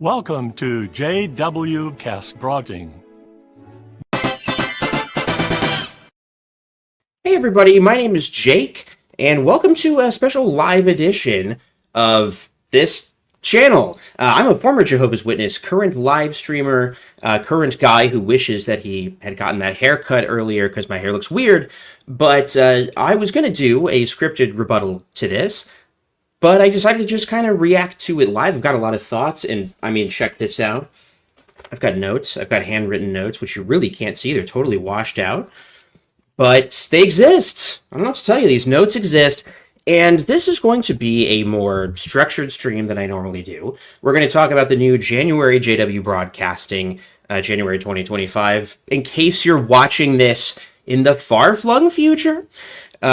Welcome to J.W. Castbroting. Hey everybody, my name is Jake, and welcome to a special live edition of this channel. I'm a former Jehovah's Witness, current live streamer, current guy who wishes that he had gotten that haircut earlier because my hair looks weird, but I was going to do a scripted rebuttal to this, but I decided to just kind of react to it live. I've got a lot of thoughts, and I mean, check this out. I've got notes. I've got handwritten notes, which you really can't see. They're totally washed out. But they exist. I don't know what to tell you. These notes exist. And this is going to be a more structured stream than I normally do. We're going to talk about the new January JW broadcasting, January 2025. In case you're watching this in the far-flung future,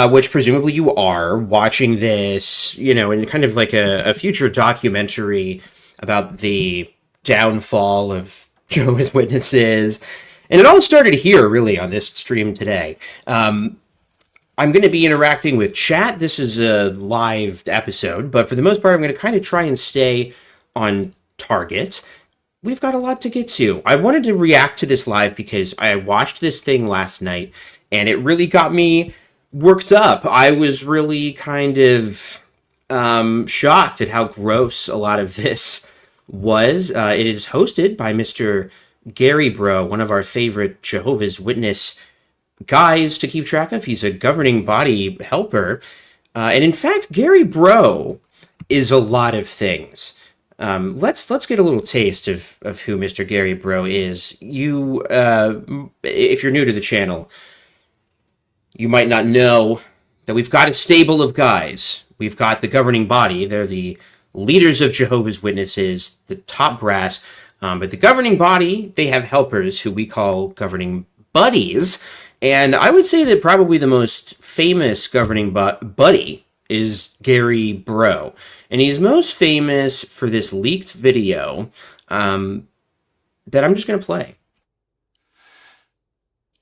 which presumably you are watching this, you know, in kind of like a future documentary about the downfall of Jehovah's Witnesses. And it all started here, really, on this stream today. I'm going to be interacting with chat. This is a live episode, but for the most part, I'm going to kind of try and stay on target. We've got a lot to get to. I wanted to react to this live because I watched this thing last night, and it really got me worked up. I was really kind of shocked at how gross a lot of this was. It is hosted by Mr. Gary Bro, one of our favorite Jehovah's Witness guys to keep track of. He's a governing body helper. And in fact, Gary Bro is a lot of things. Let's get a little taste of who Mr. Gary Bro is. You, if you're new to the channel, you might not know that we've got a stable of guys. We've got the governing body. They're the leaders of Jehovah's Witnesses, the top brass. But the governing body, they have helpers who we call governing buddies. And I would say that probably the most famous governing buddy is Gary Bro. And he's most famous for this leaked video that I'm just going to play.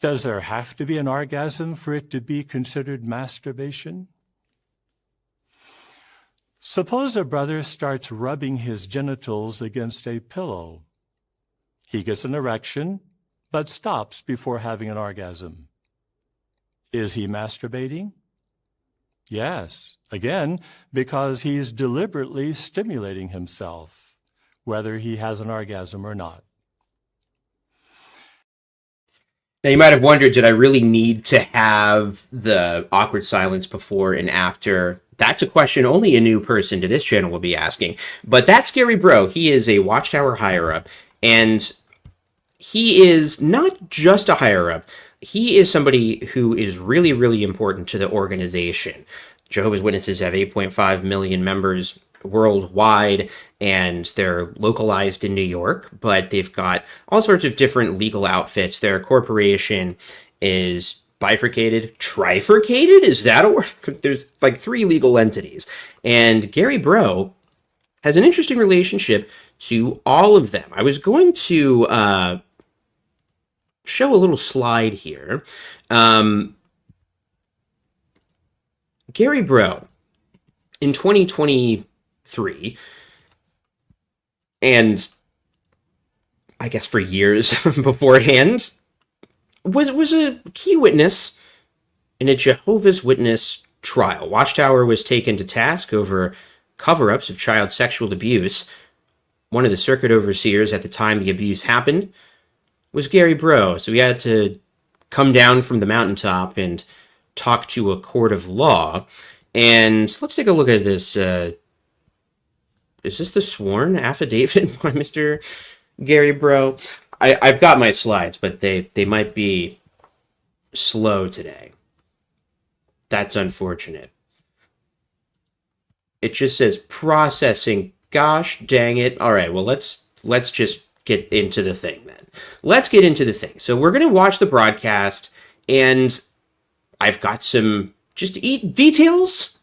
Does there have to be an orgasm for it to be considered masturbation? Suppose a brother starts rubbing his genitals against a pillow. He gets an erection, but stops before having an orgasm. Is he masturbating? Yes, again, because he's deliberately stimulating himself, whether he has an orgasm or not. Now, you might have wondered, did I really need to have the awkward silence before and after? That's a question only a new person to this channel will be asking. But that's Gary Bro. He is a Watchtower higher-up, and he is not just a higher-up. He is somebody who is really, really important to the organization. Jehovah's Witnesses have 8.5 million members worldwide, and they're localized in New York, but they've got all sorts of different legal outfits. Their corporation is bifurcated, trifurcated? Is that a word? There's like 3 legal entities. And Gary Bro has an interesting relationship to all of them. I was going to show a little slide here. Gary Bro, in 2023, and I guess for years beforehand, was a key witness in a Jehovah's Witness trial. Watchtower was taken to task over cover-ups of child sexual abuse. One of the circuit overseers at the time the abuse happened was Gary Bro, so he had to come down from the mountaintop and talk to a court of law. And let's take a look at this. Is this the sworn affidavit by Mr. Gary Bro? I've got my slides, but they might be slow today. That's unfortunate. It just says processing. Gosh dang it. All right, well, let's just get into the thing then. Let's get into the thing. So we're going to watch the broadcast, and I've got some just details,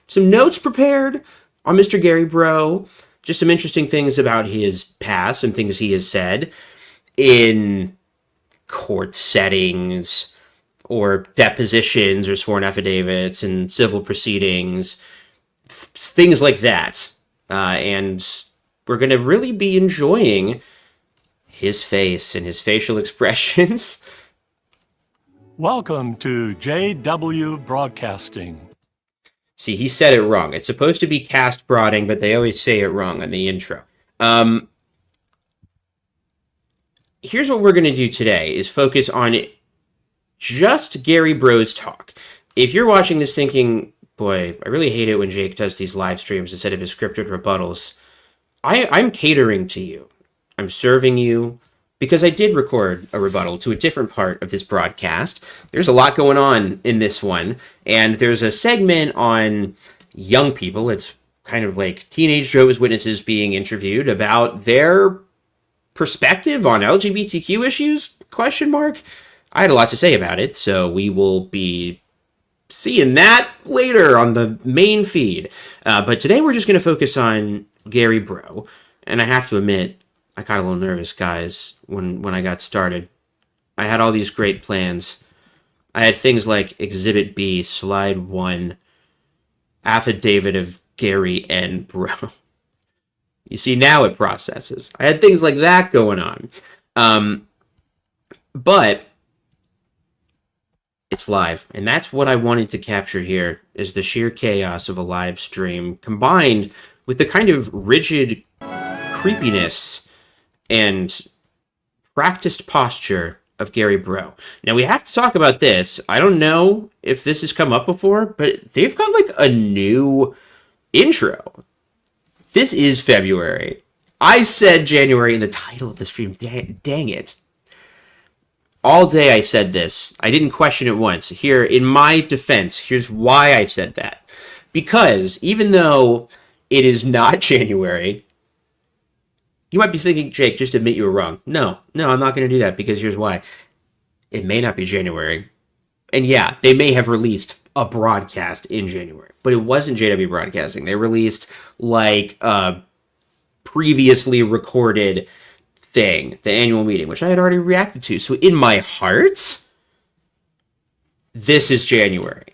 some notes prepared on Mr. Gary Bro, just some interesting things about his past, some things he has said in court settings or depositions or sworn affidavits and civil proceedings, things like that. And we're going to really be enjoying his face and his facial expressions. Welcome to JW Broadcasting. See, he said it wrong. It's supposed to be cast broading, but they always say it wrong in the intro. Here's what we're going to do today is focus on just Gary Bro's talk. If you're watching this thinking, boy, I really hate it when Jake does these live streams instead of his scripted rebuttals, I'm catering to you. I'm serving you because I did record a rebuttal to a different part of this broadcast. There's a lot going on in this one, and there's a segment on young people. It's kind of like teenage Jehovah's Witnesses being interviewed about their perspective on LGBTQ issues, ? I had a lot to say about it, so we will be seeing that later on the main feed. But today we're just going to focus on Gary Bro, and I have to admit, I got a little nervous, guys, when I got started. I had all these great plans. I had things like Exhibit B, Slide 1, Affidavit of Gary N. Bro. You see, now it processes. I had things like that going on. But it's live, and that's what I wanted to capture here, is the sheer chaos of a live stream combined with the kind of rigid creepiness and practiced posture of Gary Bro. Now, we have to talk about this. I don't know if this has come up before, but they've got like a new intro. This is February. I said January in the title of the stream. Dang it. All day I said this. I didn't question it once. Here, in my defense, here's why I said that. Because even though it is not January, you might be thinking, Jake, just admit you were wrong. No, I'm not going to do that, because here's why. It may not be January. And yeah, they may have released a broadcast in January, but it wasn't JW Broadcasting. They released like a previously recorded thing, the annual meeting, which I had already reacted to. So in my heart, this is January.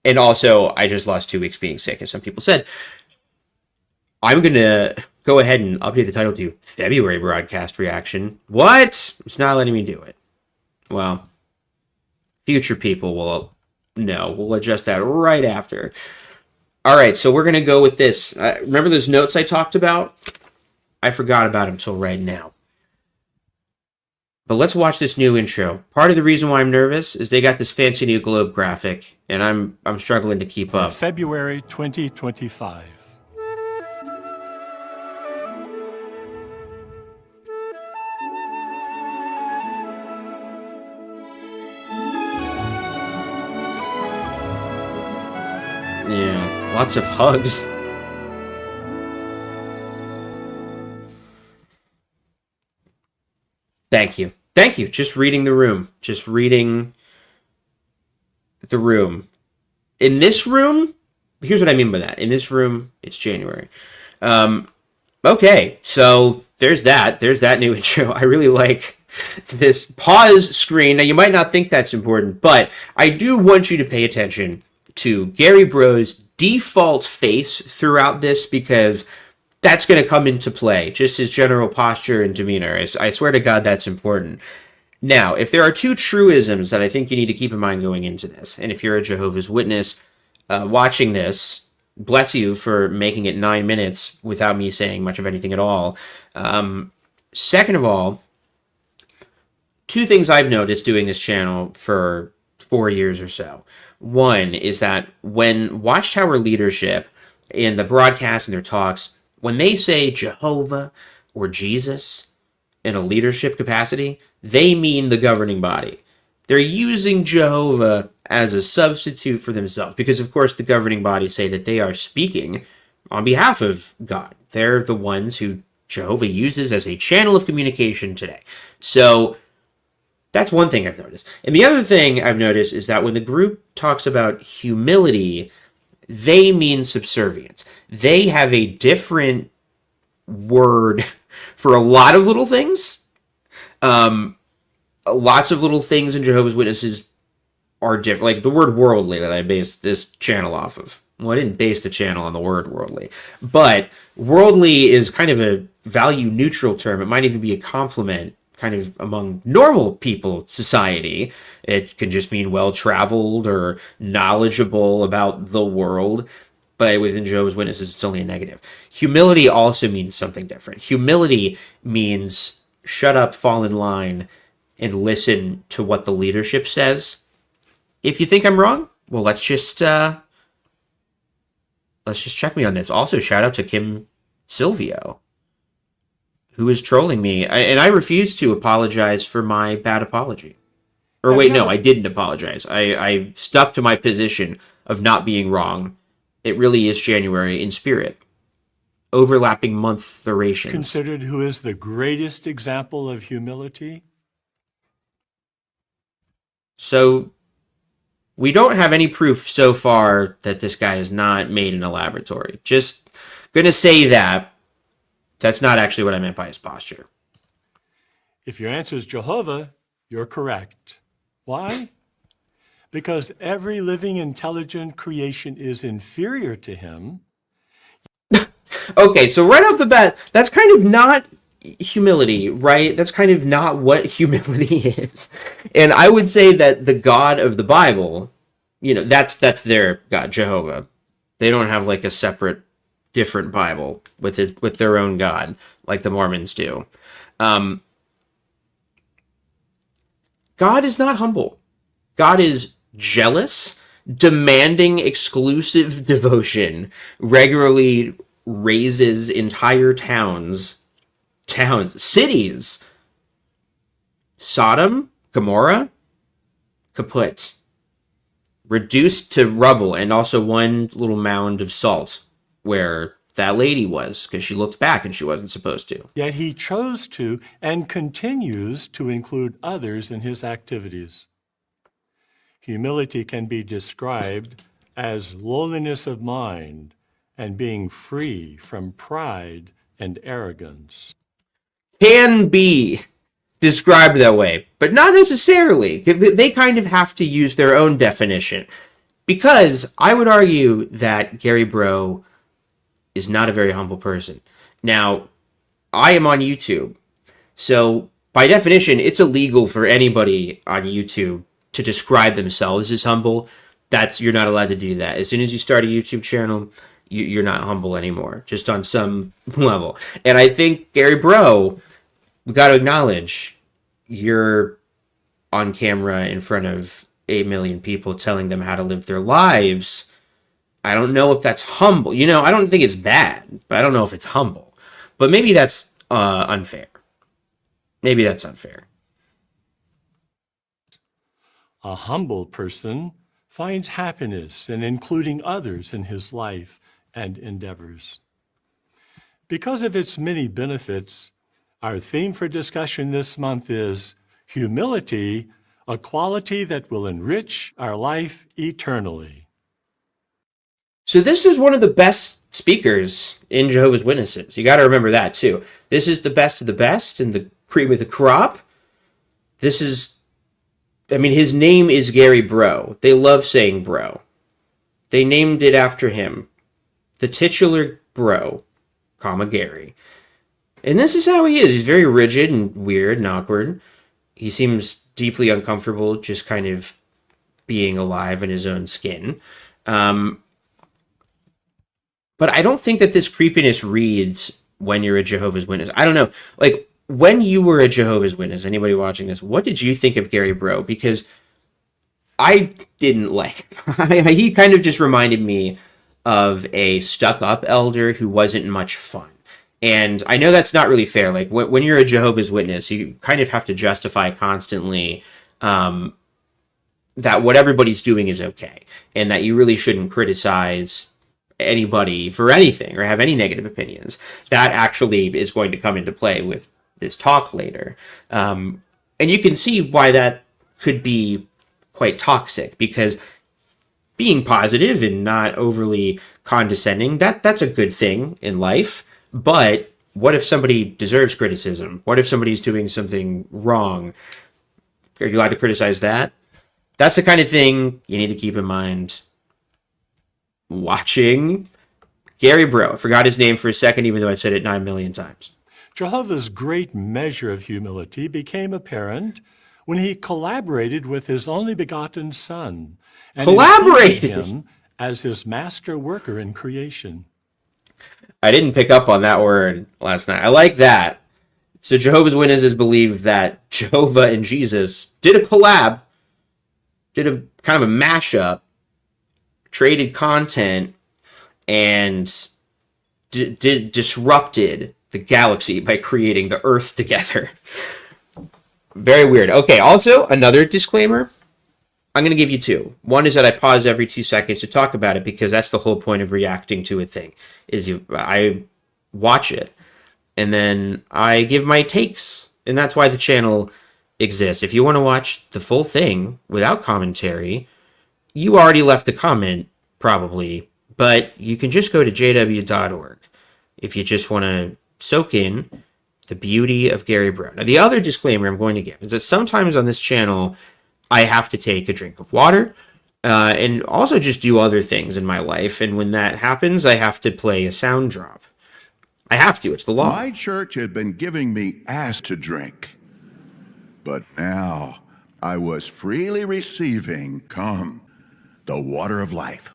And also, I just lost 2 weeks being sick, as some people said. I'm going to go ahead and update the title to February Broadcast Reaction. What? It's not letting me do it. Well, future people will know. We'll adjust that right after. All right, so we're going to go with this. Remember those notes I talked about? I forgot about them until right now. But let's watch this new intro. Part of the reason why I'm nervous is they got this fancy new globe graphic, and I'm struggling to keep up. February 2025. Yeah, lots of hugs. Thank you. Just reading the room. In this room, here's what I mean by that. In this room, it's January. Okay, so there's that. There's that new intro. I really like this pause screen. Now, you might not think that's important, but I do want you to pay attention to Gary Bro's default face throughout this, because that's going to come into play. Just his general posture and demeanor. I swear to God, that's important. Now, if there are 2 truisms that I think you need to keep in mind going into this, and if you're a Jehovah's Witness watching this, bless you for making it 9 minutes without me saying much of anything at all. Second of all, 2 things I've noticed doing this channel for 4 years or so. One is that when Watchtower leadership in the broadcast and their talks, when they say Jehovah or Jesus in a leadership capacity, they mean the governing body. They're using Jehovah as a substitute for themselves, because of course the governing body say that they are speaking on behalf of God. They're the ones who Jehovah uses as a channel of communication today. So that's one thing I've noticed. And the other thing I've noticed is that when the group talks about humility, they mean subservience. They have a different word for a lot of little things. Lots of little things in Jehovah's Witnesses are different. Like the word worldly that I base this channel off of. Well, I didn't base the channel on the word worldly, but worldly is kind of a value neutral term. It might even be a compliment kind of among normal people society. It can just mean well traveled or knowledgeable about the world. But within Jehovah's Witnesses, it's only a negative. Humility also means something different. Humility means shut up, fall in line, and listen to what the leadership says. If you think I'm wrong, well, let's just check me on this. Also, shout out to Kim Silvio, who is trolling me, and I refuse to apologize for my bad apology. Or wait, no, I didn't apologize. I stuck to my position of not being wrong. It really is January in spirit. Overlapping month durations. Considered who is the greatest example of humility? So, we don't have any proof so far that this guy is not made in a laboratory. Just gonna say that. That's not actually what I meant by his posture. If your answer is Jehovah, you're correct. Why? Because every living, intelligent creation is inferior to him. Okay, so right off the bat, that's kind of not humility, right? That's kind of not what humility is. And I would say that the God of the Bible, that's their God, Jehovah. They don't have like a separate, different Bible with their own God, like the Mormons do. God is not humble. God is jealous, demanding exclusive devotion, regularly raises entire towns, cities. Sodom, Gomorrah, kaput. Reduced to rubble, and also one little mound of salt where that lady was, because she looked back and she wasn't supposed to. Yet he chose to and continues to include others in his activities. Humility can be described as lowliness of mind and being free from pride and arrogance. Can be described that way, but not necessarily. They kind of have to use their own definition. Because I would argue that Gary Bro is not a very humble person. Now, I am on YouTube, so by definition, it's illegal for anybody on YouTube to describe themselves as humble. You're not allowed to do that. As soon as you start a YouTube channel, you're not humble anymore, just on some level. And I think, Gary Bro, we got to acknowledge you're on camera in front of 8 million people telling them how to live their lives. I don't know if that's humble. I don't think it's bad, but I don't know if it's humble. But maybe that's unfair. Maybe that's unfair. A humble person finds happiness in including others in his life and endeavors. Because of its many benefits, our theme for discussion this month is humility, a quality that will enrich our life eternally. So this is one of the best speakers in Jehovah's Witnesses. You got to remember that too. This is the best of the best and the cream of the crop. His name is Gary Bro. They love saying bro. They named it after him. The titular bro, Gary. And this is how he is. He's very rigid and weird and awkward. He seems deeply uncomfortable just kind of being alive in his own skin. But I don't think that this creepiness reads when you're a Jehovah's Witness. I don't know. Like, when you were a Jehovah's Witness, anybody watching this, what did you think of Gary Bro? Because I didn't like him. He kind of just reminded me of a stuck-up elder who wasn't much fun. And I know that's not really fair. Like, when you're a Jehovah's Witness, you kind of have to justify constantly that what everybody's doing is okay, and that you really shouldn't criticize anybody for anything or have any negative opinions. That actually is going to come into play with this talk later. And you can see why that could be quite toxic, because being positive and not overly condescending, that's a good thing in life. But what if somebody deserves criticism? What if somebody's doing something wrong? Are you allowed to criticize that? That's the kind of thing you need to keep in mind watching Gary Bro. I forgot his name for a second, even though I said it 9 million times. Jehovah's great measure of humility became apparent when he collaborated with his only begotten Son and included him as his master worker in creation. I didn't pick up on that word last night. I like that. So Jehovah's Witnesses believe that Jehovah and Jesus did a collab, did a kind of a mashup, traded content, and disrupted the galaxy by creating the Earth together. Very weird. Okay, also, another disclaimer. I'm going to give you two. One is that I pause every 2 seconds to talk about it because that's the whole point of reacting to a thing. I watch it, and then I give my takes, and that's why the channel exists. If you want to watch the full thing without commentary, you already left a comment, probably, but you can just go to jw.org if you just want to soak in the beauty of Gary Bro. Now, the other disclaimer I'm going to give is that sometimes on this channel, I have to take a drink of water and also just do other things in my life. And when that happens, I have to play a sound drop. I have to. It's the law. My church had been giving me ass to drink, but now I was freely receiving, come, the water of life.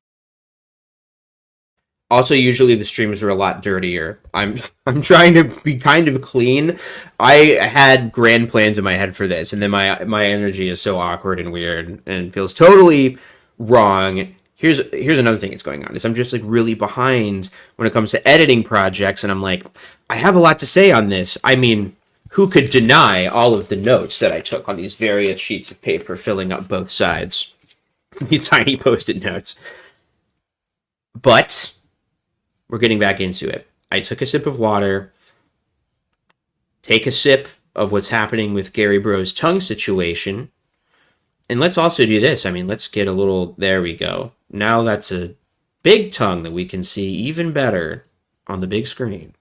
Also, usually the streams are a lot dirtier. I'm trying to be kind of clean. I had grand plans in my head for this, and then my energy is so awkward and weird and feels totally wrong. Here's another thing that's going on is I'm just like really behind when it comes to editing projects, and I'm like, I have a lot to say on this. I mean, who could deny all of the notes that I took on these various sheets of paper filling up both sides? These tiny Post-it notes. But we're getting back into it. I took a sip of water. Take a sip of what's happening with Gary Bro's tongue situation. And let's also do this. I mean, let's get a little... There we go. Now that's a big tongue that we can see even better on the big screen.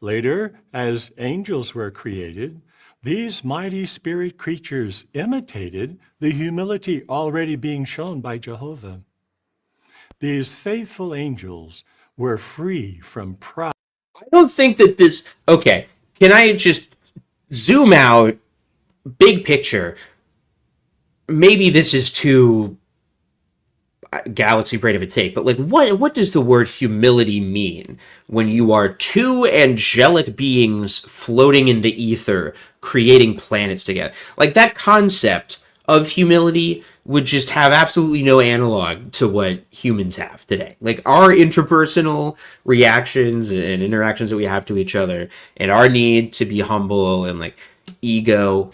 Later, as angels were created, these mighty spirit creatures imitated the humility already being shown by Jehovah. These faithful angels were free from pride. I don't think that this... Okay, can I just zoom out, big picture? Maybe this is too galaxy brain of a take, but like, what does the word humility mean when you are two angelic beings floating in the ether, creating planets together? Like, that concept of humility would just have absolutely no analog to what humans have today. Like, our interpersonal reactions and interactions that we have to each other, and our need to be humble and like ego,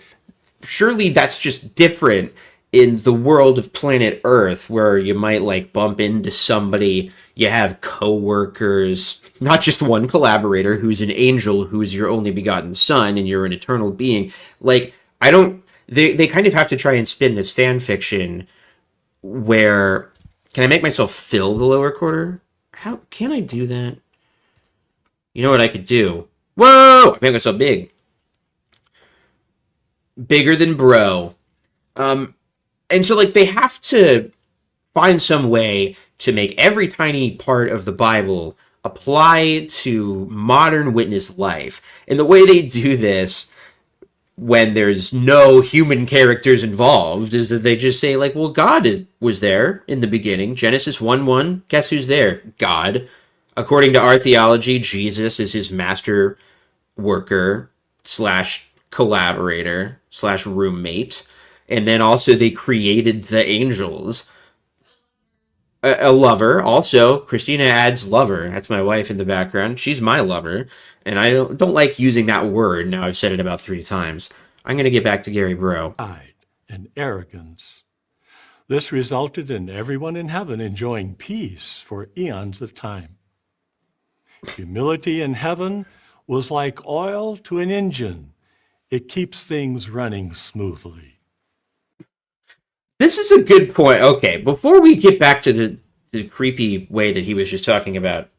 surely that's just different in the world of planet Earth, where you might like bump into somebody, you have co-workers, not just one collaborator who's an angel, who's your only begotten son, and you're an eternal being. Like, they kind of have to try and spin this fan fiction where, can I make myself fill the lower quarter? How can I do that? You know what I could do? Whoa! I made myself big. Bigger than Bro. And so, like, they have to find some way to make every tiny part of the Bible apply to modern witness life. And the way they do this, when there's no human characters involved, is that they just say, like, well, God was there in the beginning. Genesis 1:1, guess who's there? God. According to our theology, Jesus is his master worker / collaborator / roommate. And then also they created the angels. A lover. Also, Christina adds lover. That's my wife in the background. She's my lover. And I don't like using that word. Now I've said it about 3 times. I'm going to get back to Gary Bro. Pride and arrogance. This resulted in everyone in heaven enjoying peace for eons of time. Humility in heaven was like oil to an engine. It keeps things running smoothly. This is a good point. Okay, before we get back to the creepy way that he was just talking about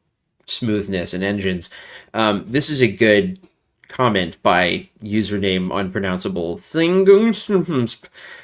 smoothness and engines, this is a good comment by username unpronounceable thing.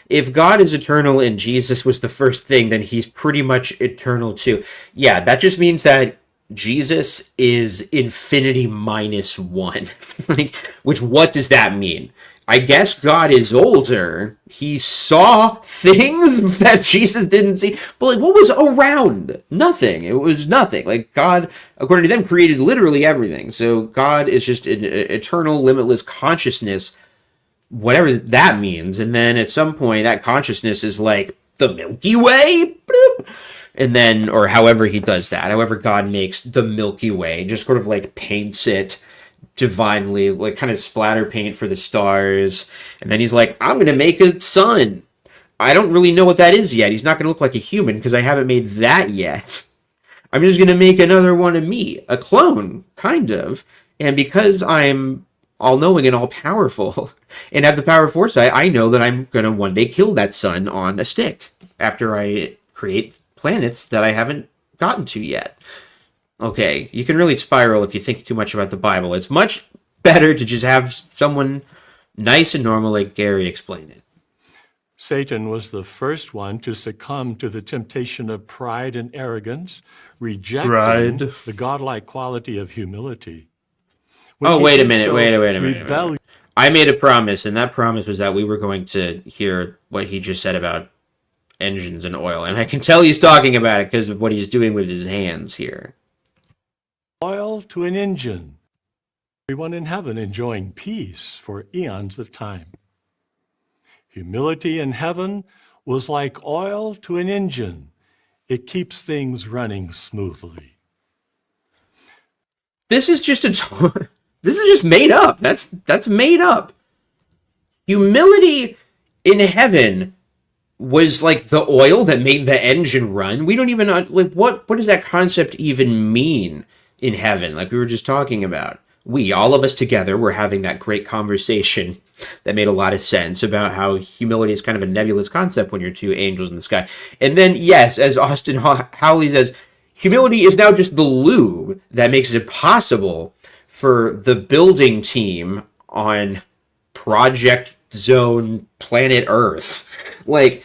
If God is eternal and Jesus was the first thing, then he's pretty much eternal too. Yeah, that just means that Jesus is infinity minus one. Like, which, what does that mean? I guess God is older. He saw things that Jesus didn't see. But like, what was around? Nothing. It was nothing. Like, God, according to them, created literally everything. So God is just an eternal, limitless consciousness, whatever that means. And then at some point, that consciousness is like the Milky Way. Bloop. And then, or however he does that, however God makes the Milky Way, just sort of like paints it divinely, like kind of splatter paint for the stars. And then he's like, I'm going to make a sun. I don't really know what that is yet. He's not going to look like a human because I haven't made that yet. I'm just going to make another one of me, a clone, kind of. And because I'm all-knowing and all-powerful and have the power of foresight, I know that I'm going to one day kill that sun on a stick after I create planets that I haven't gotten to yet. Okay, you can really spiral if you think too much about the Bible. It's much better to just have someone nice and normal like Gary explain it. Satan was the first one to succumb to the temptation of pride and arrogance, rejecting the godlike quality of humility. Wait a minute. I made a promise, and that promise was that we were going to hear what he just said about engines and oil. And I can tell he's talking about it because of what he's doing with his hands here. Oil to an engine. Everyone in heaven enjoying peace for eons of time. Humility in heaven was like oil to an engine. It keeps things running smoothly. This is just this is just made up. That's made up. Humility in heaven was like the oil that made the engine run. We don't even know, like, what does that concept even mean in heaven? Like we were just talking about. All of us together, were having that great conversation that made a lot of sense about how humility is kind of a nebulous concept when you're two angels in the sky. And then, yes, as Austin Howley says, humility is now just the lube that makes it possible for the building team on Project Zone Planet Earth. Like,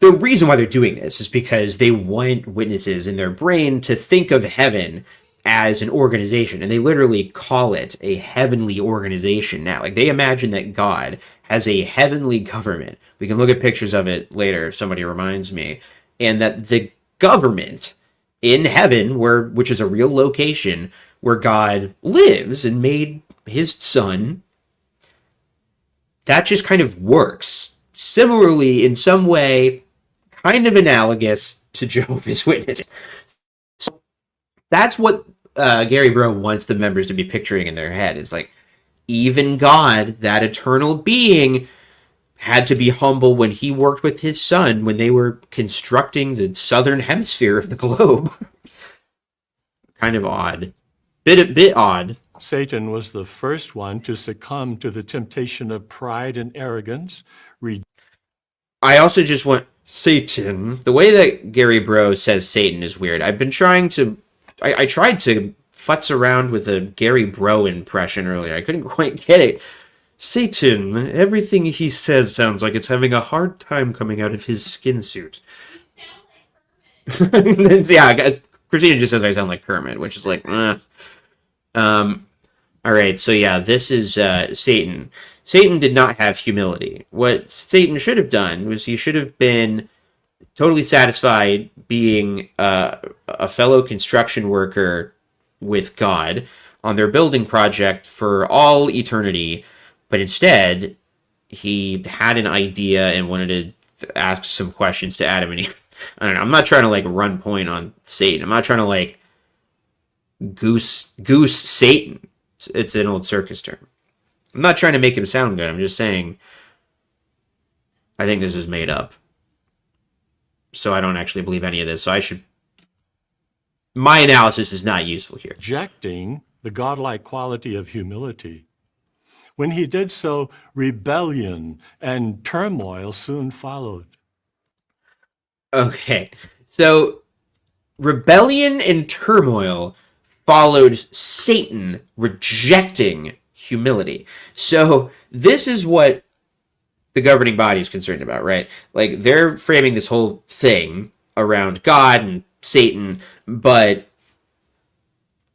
the reason why they're doing this is because they want witnesses in their brain to think of heaven as an organization, and they literally call it a heavenly organization now. Like, they imagine that God has a heavenly government. We can look at pictures of it later if somebody reminds me. And that the government in heaven, which is a real location where God lives and made his son, that just kind of works. Similarly, in some way, kind of analogous to Jehovah's Witnesses. So that's what Gary Bro wants the members to be picturing in their head. Is like, even God, that eternal being, had to be humble when he worked with his son when they were constructing the southern hemisphere of the globe. Kind of odd. Bit odd. Satan was the first one to succumb to the temptation of pride and arrogance. I also just want Satan. The way that Gary Bro says Satan is weird. I've been trying to... I tried to futz around with a Gary Bro impression earlier. I couldn't quite get it. Satan, everything he says sounds like it's having a hard time coming out of his skin suit. Yeah, Christina just says I sound like Kermit, which is like, all right, so yeah, this is Satan. Satan did not have humility. What Satan should have done was he should have been totally satisfied being a fellow construction worker with God on their building project for all eternity, but instead he had an idea and wanted to ask some questions to Adam and Eve. I don't know. I'm not trying to like run point on Satan. I'm not trying to like goose Satan. It's an old circus term. I'm not trying to make him sound good. I'm just saying I think this is made up. So I don't actually believe any of this. So my analysis is not useful here. Rejecting the godlike quality of humility. When he did so, rebellion and turmoil soon followed. Okay, so rebellion and turmoil followed Satan rejecting humility. So this is what the governing body is concerned about, right? Like, they're framing this whole thing around God and Satan, but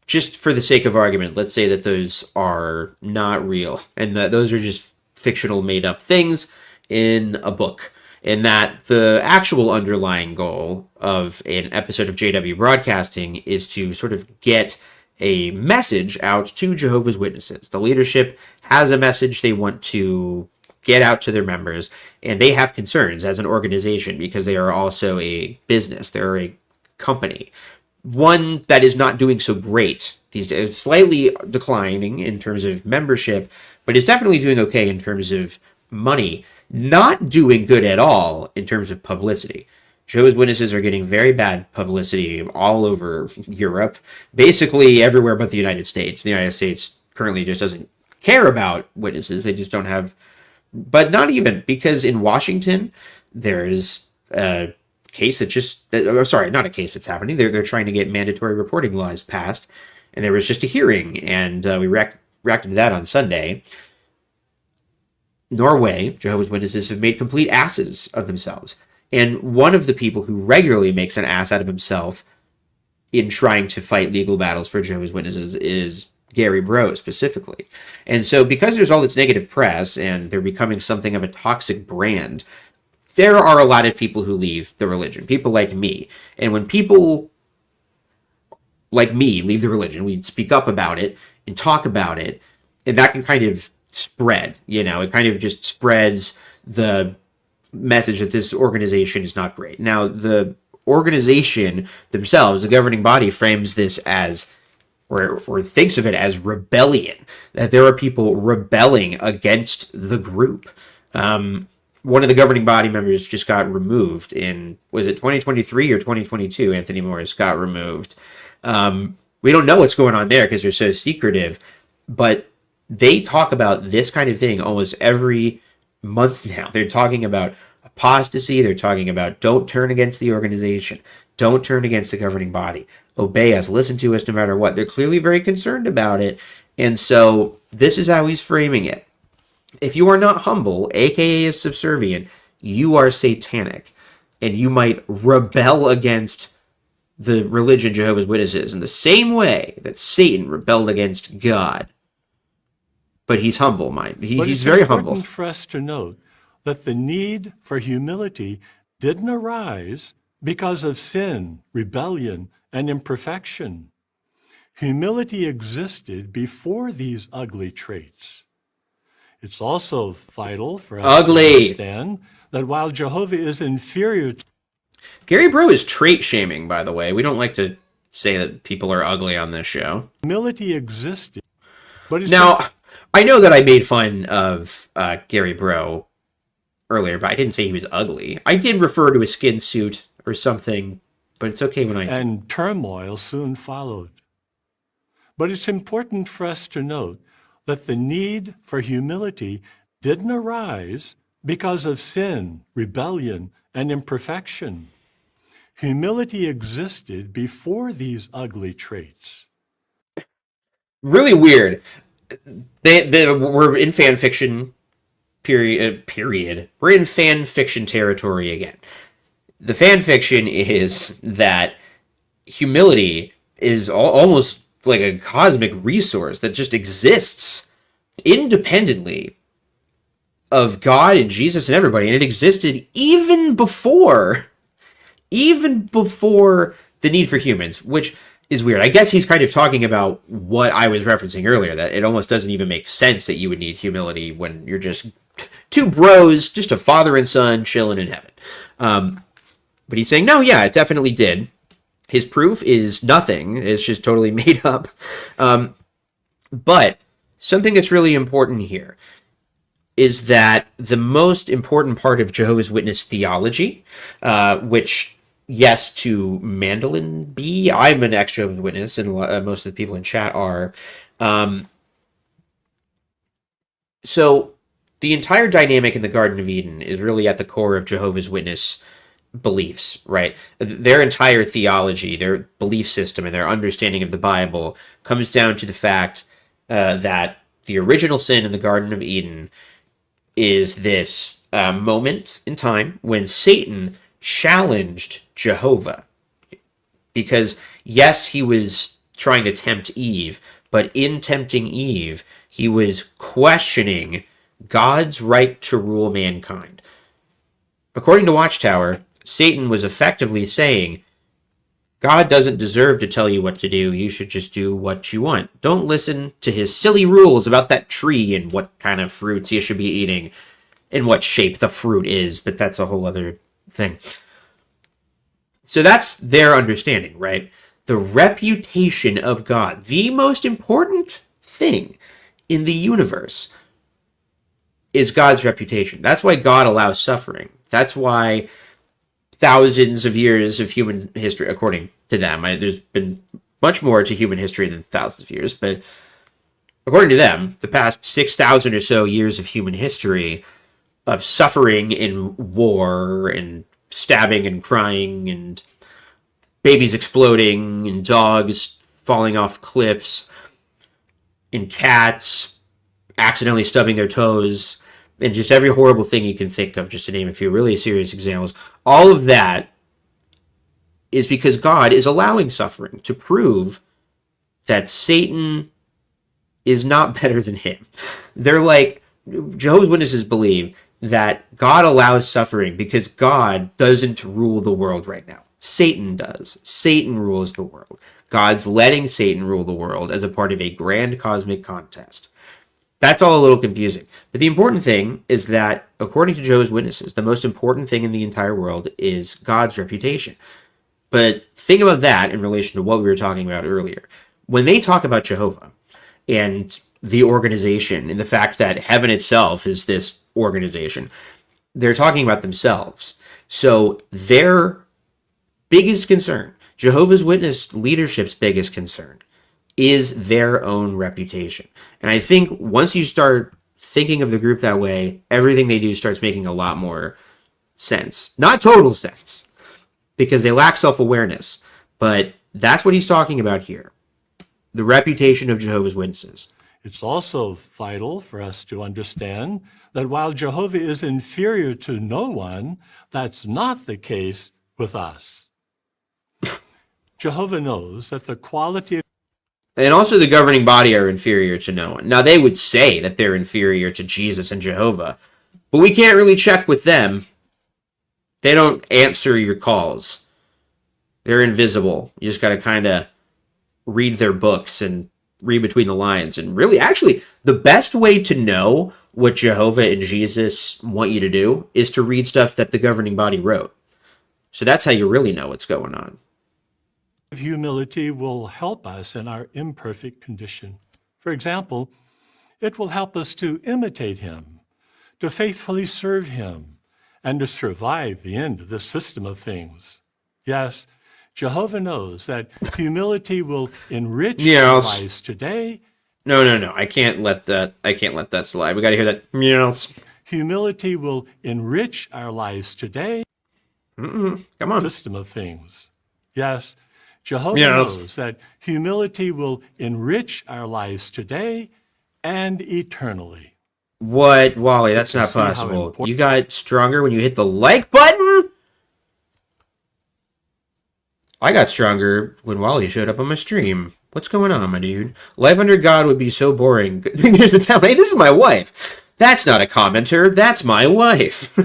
just for the sake of argument, let's say that those are not real and that those are just fictional made up things in a book, and that the actual underlying goal of an episode of JW Broadcasting is to sort of get a message out to Jehovah's Witnesses. The leadership has a message they want to get out to their members, and they have concerns as an organization because they are also a business. They're a company, one that is not doing so great. It's slightly declining in terms of membership, but it's definitely doing okay in terms of money. Not doing good at all in terms of publicity. Jehovah's Witnesses are getting very bad publicity all over Europe, basically everywhere but the United States. The United States currently just doesn't care about witnesses. They just don't have, but not even, because in Washington, there's a case that just, sorry, not a case that's happening. They're trying to get mandatory reporting laws passed, and there was just a hearing, and we reacted to that on Sunday. Norway, Jehovah's Witnesses have made complete asses of themselves. And one of the people who regularly makes an ass out of himself in trying to fight legal battles for Jehovah's Witnesses is Gary Bro specifically. And so because there's all this negative press and they're becoming something of a toxic brand, there are a lot of people who leave the religion, people like me. And when people like me leave the religion, we speak up about it and talk about it, and that can kind of spread, it kind of just spreads the message that this organization is not great. Now, the organization themselves, the governing body, frames this as, or thinks of it as rebellion, that there are people rebelling against the group. One of the governing body members just got removed in, was it 2023 or 2022? Anthony Morris got removed. We don't know what's going on there because they're so secretive, but they talk about this kind of thing almost every month now. They're talking about apostasy. They're talking about don't turn against the organization. Don't turn against the governing body. Obey us. Listen to us no matter what. They're clearly very concerned about it. And so this is how he's framing it. If you are not humble, aka subservient, you are satanic. And you might rebel against the religion Jehovah's Witnesses in the same way that Satan rebelled against God. But he's humble, mind. He's very humble. It's important for us to note that the need for humility didn't arise because of sin, rebellion, and imperfection. Humility existed before these ugly traits. It's also vital for us to understand that while Jehovah is inferior to... Gary Bro is trait shaming, by the way. We don't like to say that people are ugly on this show. Humility existed. But it's now, I know that I made fun of Gary Bro earlier, but I didn't say he was ugly. I did refer to his skin suit or something, but it's okay when I do. And turmoil soon followed. But it's important for us to note that the need for humility didn't arise because of sin, rebellion, and imperfection. Humility existed before these ugly traits. Really weird. We're in fan fiction period. We're in fan fiction territory again. The fan fiction is that humility is almost like a cosmic resource that just exists independently of God and Jesus and everybody, and it existed even before the need for humans, which is weird. I guess he's kind of talking about what I was referencing earlier, that it almost doesn't even make sense that you would need humility when you're just two bros, just a father and son chilling in heaven. But he's saying, no, yeah, it definitely did. His proof is nothing. It's just totally made up. But something that's really important here is that the most important part of Jehovah's Witness theology, which, yes, to Mandolin B, I'm an ex-Jehovah's Witness, and most of the people in chat are. So the entire dynamic in the Garden of Eden is really at the core of Jehovah's Witness beliefs, right? Their entire theology, their belief system, and their understanding of the Bible comes down to the fact that the original sin in the Garden of Eden is this moment in time when Satan challenged Jehovah. Because, yes, he was trying to tempt Eve, but in tempting Eve, he was questioning God's right to rule mankind. According to Watchtower, Satan was effectively saying, God doesn't deserve to tell you what to do. You should just do what you want. Don't listen to his silly rules about that tree and what kind of fruits you should be eating and what shape the fruit is, but that's a whole other thing. So that's their understanding, right? The reputation of God, the most important thing in the universe, is God's reputation. That's why God allows suffering. That's why thousands of years of human history, according to them, there's been much more to human history than thousands of years, but according to them, the past 6,000 or so years of human history of suffering in war and stabbing and crying and babies exploding and dogs falling off cliffs and cats accidentally stubbing their toes and just every horrible thing you can think of, just to name a few really serious examples. All of that is because God is allowing suffering to prove that Satan is not better than him. They're like, Jehovah's Witnesses believe that God allows suffering because God doesn't rule the world right now. Satan does. Satan rules the world. God's letting Satan rule the world as a part of a grand cosmic contest. That's all a little confusing. But the important thing is that, according to Jehovah's Witnesses, the most important thing in the entire world is God's reputation. But think about that in relation to what we were talking about earlier. When they talk about Jehovah and the organization and the fact that heaven itself is this organization, they're talking about themselves. So their biggest concern, Jehovah's Witness leadership's biggest concern, is their own reputation. And I think once you start thinking of the group that way, everything they do starts making a lot more sense. Not total sense, because they lack self-awareness, but that's what he's talking about here. The reputation of Jehovah's Witnesses. It's also vital for us to understand that while Jehovah is inferior to no one, that's not the case with us. Jehovah knows that the quality of And also the governing body are inferior to no one. Now, they would say that they're inferior to Jesus and Jehovah, but we can't really check with them. They don't answer your calls. They're invisible. You just got to kind of read their books and read between the lines. And really, actually, the best way to know what Jehovah and Jesus want you to do is to read stuff that the governing body wrote. So that's how you really know what's going on. humility will help us in our imperfect condition. For example, it will help us to imitate him, to faithfully serve him, and to survive the end of this system of things. Yes, Jehovah knows that humility will enrich our lives today. No. I can't let that slide. We got to hear that. Yes. Humility will enrich our lives today. Come on. System of things. Yes, Jehovah knows that humility will enrich our lives today and eternally. What, Wally? That's not possible. You got stronger when you hit the like button? I got stronger when Wally showed up on my stream. What's going on, my dude? Life under God would be so boring. Here's the tell. Hey, this is my wife. That's not a commenter. That's my wife.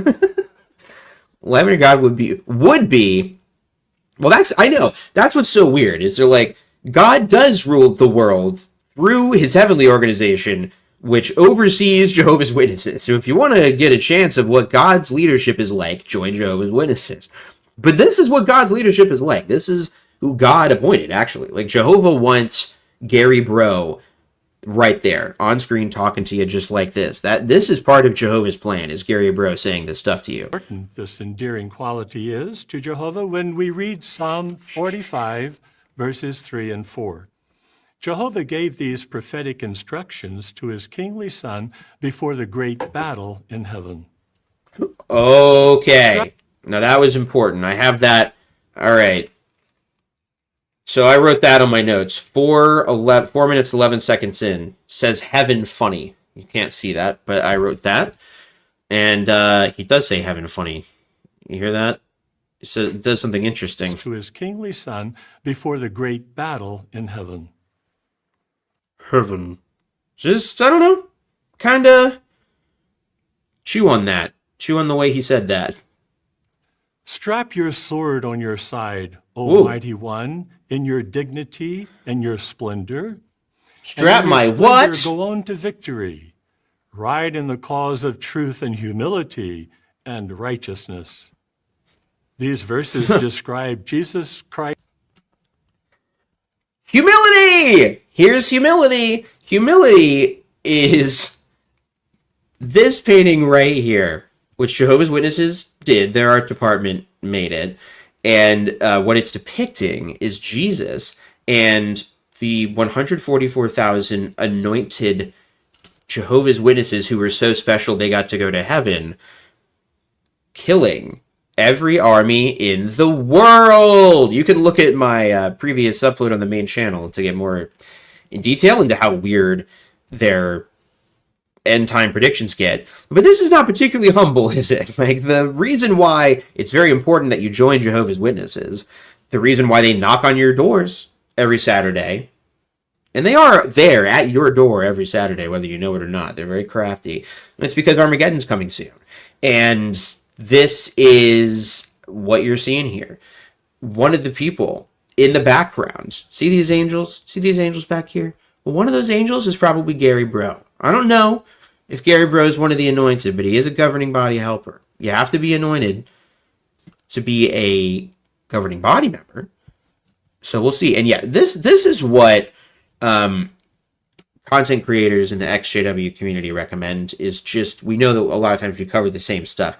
Life under God would be. Well, I know. That's what's so weird. Is they're like, God does rule the world through his heavenly organization, which oversees Jehovah's Witnesses. So if you want to get a chance of what God's leadership is like, join Jehovah's Witnesses. But this is what God's leadership is like. This is who God appointed, actually. Like, Jehovah wants Gary Bro right there on screen talking to you just like this. This is part of Jehovah's plan, is Gary Bro saying this stuff to you. Important this endearing quality is to Jehovah when we read Psalm 45, verses 3 and 4. Jehovah gave these prophetic instructions to his kingly son before the great battle in heaven. Okay. Now that was important. I have that. All right. So I wrote that on my notes. 4 minutes 11 seconds in. Says heaven funny. You can't see that, but I wrote that. And he does say heaven funny. You hear that? It does something interesting. To his kingly son before the great battle in heaven. Heaven. Just, I don't know. Kind of chew on that. Chew on the way he said that. Strap your sword on your side, Ooh. O mighty one, in your dignity and your splendor. Strap And in my your splendor, what? Go on to victory. Ride in the cause of truth and humility and righteousness. These verses describe Jesus Christ. Humility! Here's humility. Humility is this painting right here, which Jehovah's Witnesses did. Their art department made it. And what it's depicting is Jesus and the 144,000 anointed Jehovah's Witnesses who were so special they got to go to heaven, killing every army in the world. You can look at my previous upload on the main channel to get more in detail into how weird their end time predictions get. But this is not particularly humble, is it? Like, the reason why it's very important that you join Jehovah's Witnesses, the reason why they knock on your doors every Saturday, and they are there at your door every Saturday, whether you know it or not. They're very crafty. And it's because Armageddon's coming soon. And this is what you're seeing here. One of the people in the background. See these angels? See these angels back here? Well, one of those angels is probably Gary Bro. I don't know if Gary Bro is one of the anointed, but he is a governing body helper. You have to be anointed to be a governing body member. So we'll see. And yeah, this is what content creators in the XJW community recommend, is just, we know that a lot of times we cover the same stuff.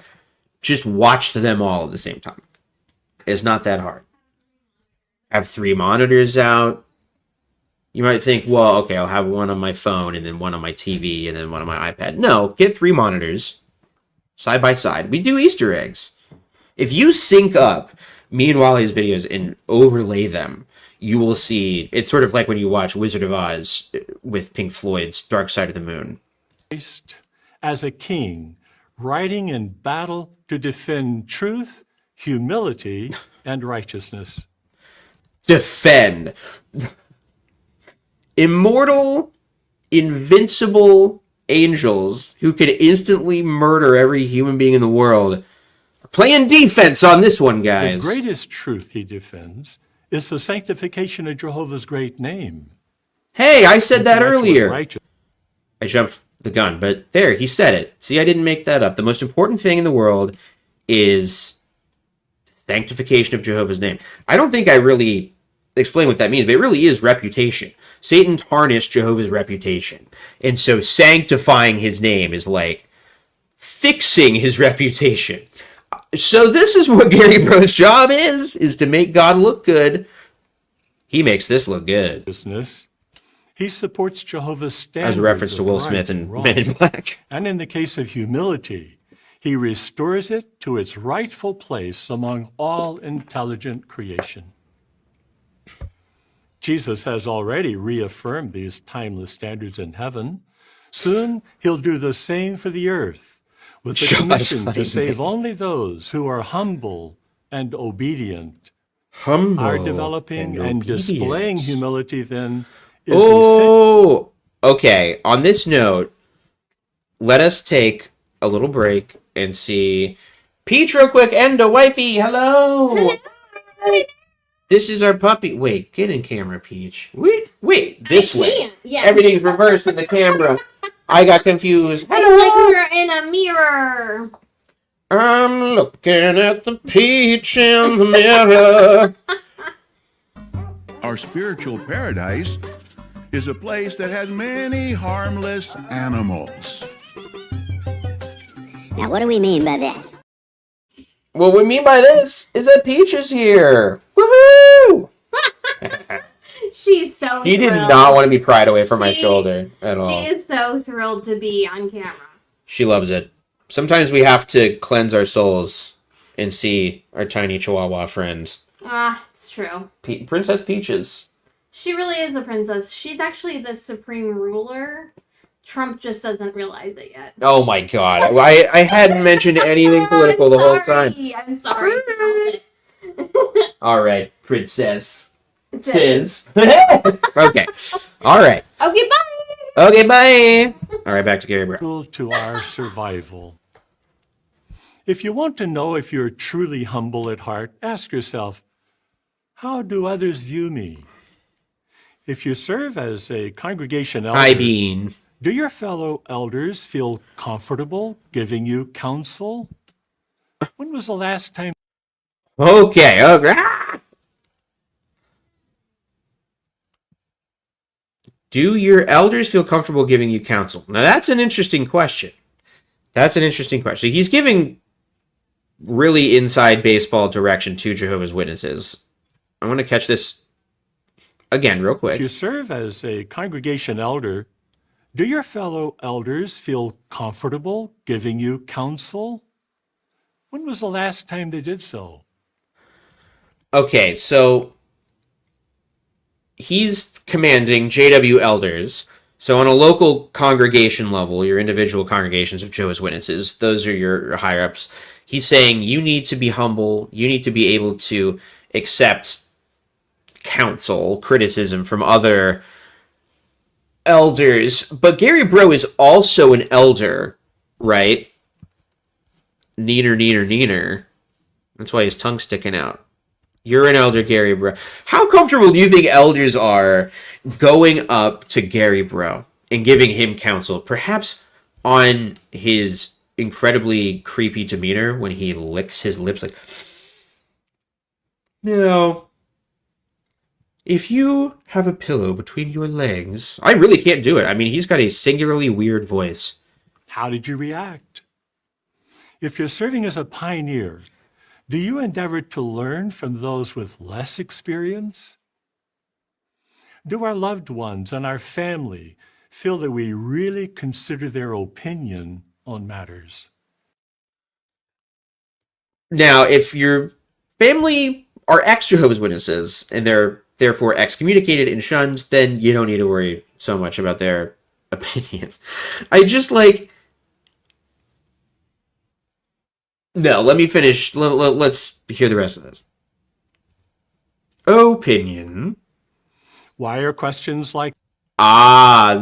Just watch them all at the same time. It's not that hard. Have 3 monitors out. You might think, well, okay, I'll have one on my phone and then one on my TV and then one on my iPad. No, get 3 monitors side by side. We do Easter eggs. If you sync up me and Wally's videos and overlay them, you will see, it's sort of like when you watch Wizard of Oz with Pink Floyd's Dark Side of the Moon. As a king, riding in battle to defend truth, humility, and righteousness. Defend. Immortal, invincible angels who could instantly murder every human being in the world are playing defense on this one, guys. The greatest truth he defends is the sanctification of Jehovah's great name. Hey, I said that earlier. Righteous. I jumped the gun, but there, he said it. See, I didn't make that up. The most important thing in the world is sanctification of Jehovah's name. I don't think I really explain what that means, but it really is reputation. Satan tarnished Jehovah's reputation. And so sanctifying his name is like fixing his reputation. So this is what Gary Bro's job is to make God look good. He makes this look good. He supports Jehovah's standards. As a reference to Will right Smith and wrong. Men in Black. And in the case of humility, he restores it to its rightful place among all intelligent creation. Jesus has already reaffirmed these timeless standards in heaven. Soon he'll do the same for the earth, with the commission to save only those who are humble and obedient. Our developing and displaying humility, then, is essential. Okay. On this note, let us take a little break and see Peach real quick and a wifey. Hello. This is our puppy. Wait, get in camera, Peach. Wait, this way. Yeah. Everything's reversed in the camera. I got confused. It's like we're in a mirror. I'm looking at the peach in the mirror. Our spiritual paradise is a place that has many harmless animals. Now, what do we mean by this? What we mean by this is that Peach is here. Woohoo! She's so She did thrilled. not want to be pried away from my shoulder at all. She is so thrilled to be on camera. She loves it. Sometimes we have to cleanse our souls and see our tiny Chihuahua friends. Ah, it's true. Princess Peaches. She really is a princess. She's actually the supreme ruler. Trump just doesn't realize it yet. Oh my god. I hadn't mentioned anything political the whole time. I'm sorry. All right, Princess. Just- Okay. All right. Okay, bye. Okay, bye. All right, back to Gary Brown. Crucial to our survival. If you want to know if you're truly humble at heart, ask yourself, how do others view me? If you serve as a congregation elder, I mean, do your fellow elders feel comfortable giving you counsel? When was the last time okay. Do your elders feel comfortable giving you counsel? Now, that's an interesting question. He's giving really inside baseball direction to Jehovah's Witnesses. I want to catch this again real quick. If you serve as a congregation elder, do your fellow elders feel comfortable giving you counsel? When was the last time they did so? Okay, so he's commanding JW elders. So on a local congregation level, your individual congregations of Jehovah's Witnesses, those are your higher ups. He's saying you need to be humble. You need to be able to accept counsel, criticism from other elders. But Gary Bro is also an elder, right? Neener. That's why his tongue's sticking out. You're an elder, Gary Bro. How comfortable do you think elders are going up to Gary Bro and giving him counsel, perhaps on his incredibly creepy demeanor when he licks his lips like, no, if you have a pillow between your legs, I really can't do it. I mean, he's got a singularly weird voice. How did you react? If you're serving as a pioneer, do you endeavor to learn from those with less experience? Do our loved ones and our family feel that we really consider their opinion on matters? Now, if your family are ex-Jehovah's Witnesses and they're therefore excommunicated and shunned, then you don't need to worry so much about their opinion. I just like... No, let me finish. Let's hear the rest of this. Opinion. Why are questions like,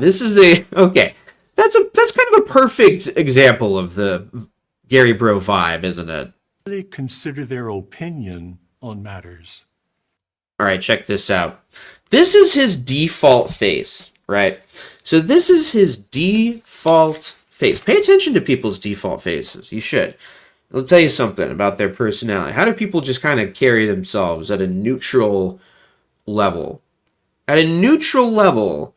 This is a... Okay. That's kind of a perfect example of the Gary Bro vibe, isn't it? really consider their opinion on matters? All right, check this out. This is his default face, right? So this is his default face. Pay attention to people's default faces. You should. I'll tell you something about their personality. How do people just kind of carry themselves at a neutral level? At a neutral level,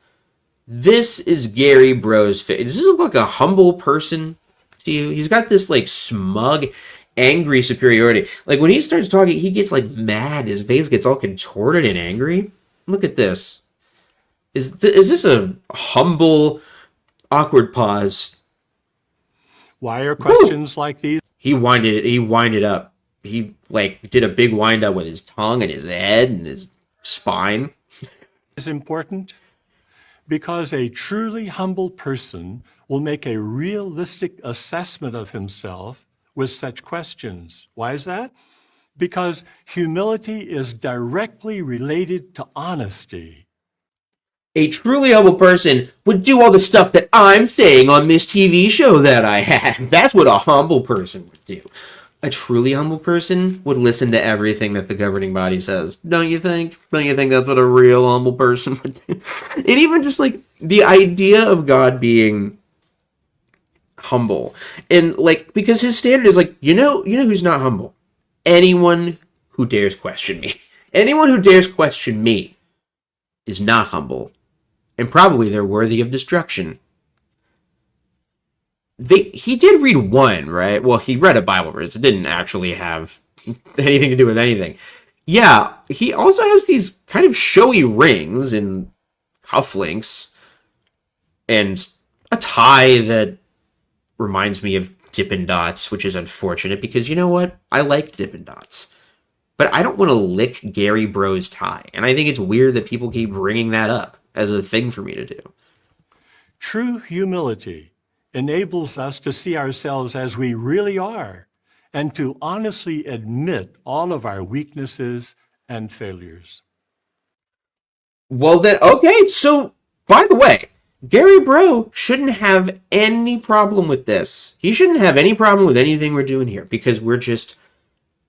this is Gary Bro's face. Does this look like a humble person to you? He's got this like smug, angry superiority. Like when he starts talking, he gets like mad. His face gets all contorted and angry. Look at this. Is this a humble, awkward pause? Why are questions like these He winded up. He like did a big wind up with his tongue and his head and his spine. important? Because a truly humble person will make a realistic assessment of himself with such questions. Why is that? Because humility is directly related to honesty. A truly humble person would do all the stuff that I'm saying on this TV show that I have. That's what a humble person would do. A truly humble person would listen to everything that the governing body says. Don't you think? Don't you think that's what a real humble person would do? And even just like the idea of God being humble. And like, because his standard is like, you know who's not humble? Anyone who dares question me. Anyone who dares question me is not humble. And probably they're worthy of destruction. He did read one, right? Well, he read a Bible verse. It didn't actually have anything to do with anything. Yeah, he also has these kind of showy rings and cufflinks and a tie that reminds me of Dippin' Dots, which is unfortunate because you know what? I like Dippin' Dots. but I don't want to lick Gary Bro's tie. And I think it's weird that people keep bringing that up as a thing for me to do. True humility enables us to see ourselves as we really are and to honestly admit all of our weaknesses and failures. Well, then, okay, so, by the way, Gary Bro shouldn't have any problem with this. He shouldn't have any problem with anything we're doing here, because this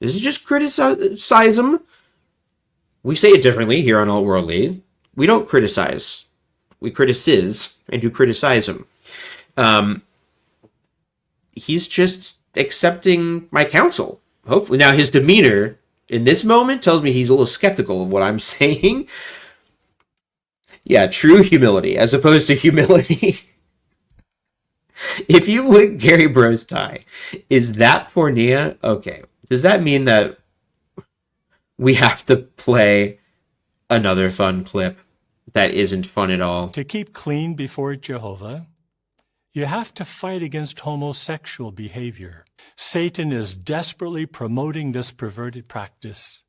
is just criticism. We say it differently here on Altworldly. We don't criticize. We criticize and do criticism. He's just accepting my counsel, hopefully. Now, his demeanor in this moment tells me he's a little skeptical of what I'm saying. Yeah, true humility, as opposed to humility. If you lick Gary Bro's tie, is that pornea? Okay. Does that mean that we have to play another fun clip that isn't fun at all? To keep clean before Jehovah, you have to fight against homosexual behavior. Satan is desperately promoting this perverted practice.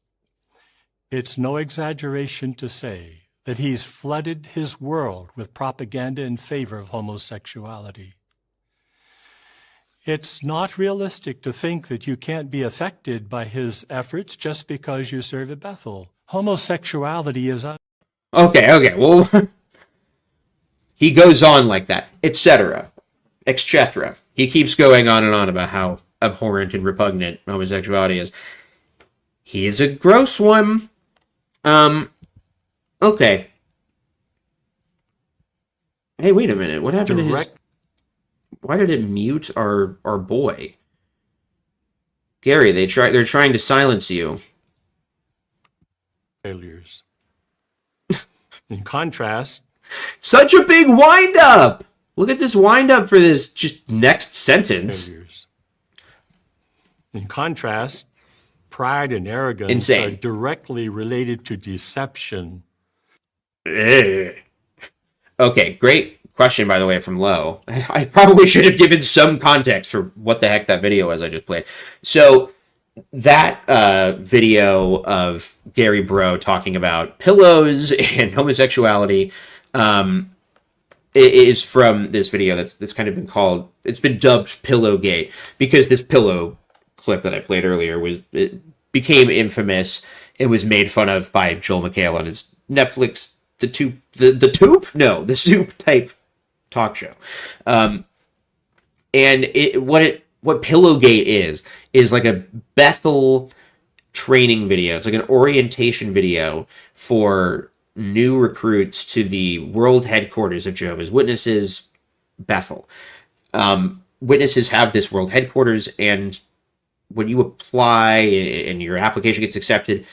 It's no exaggeration to say that he's flooded his world with propaganda in favor of homosexuality. It's not realistic to think that you can't be affected by his efforts just because you serve at Bethel. Homosexuality is Okay, well, he goes on like that, etc., etc. He keeps going on and on about how abhorrent and repugnant homosexuality is. He's a gross one. Okay. Hey, wait a minute. What happened to his... Why did it mute our boy? Gary, they're trying to silence you. failures. In contrast, such a big wind-up! Look at this wind-up for this just next sentence. failures. In contrast, pride and arrogance Insane. are directly related to deception. Ugh. Okay, great question, by the way, from Lo. I probably should have given some context for what the heck that video was I just played. So that video of Gary Bro talking about pillows and homosexuality is from this video that's kind of been dubbed Pillowgate, because this pillow clip that I played earlier it became infamous. It was made fun of by Joel McHale on his Netflix the Soup type talk show. And what Pillowgate is like a Bethel training video. It's like an orientation video for new recruits to the world headquarters of Jehovah's Witnesses, Bethel. Witnesses have this world headquarters, and when you apply and your application gets accepted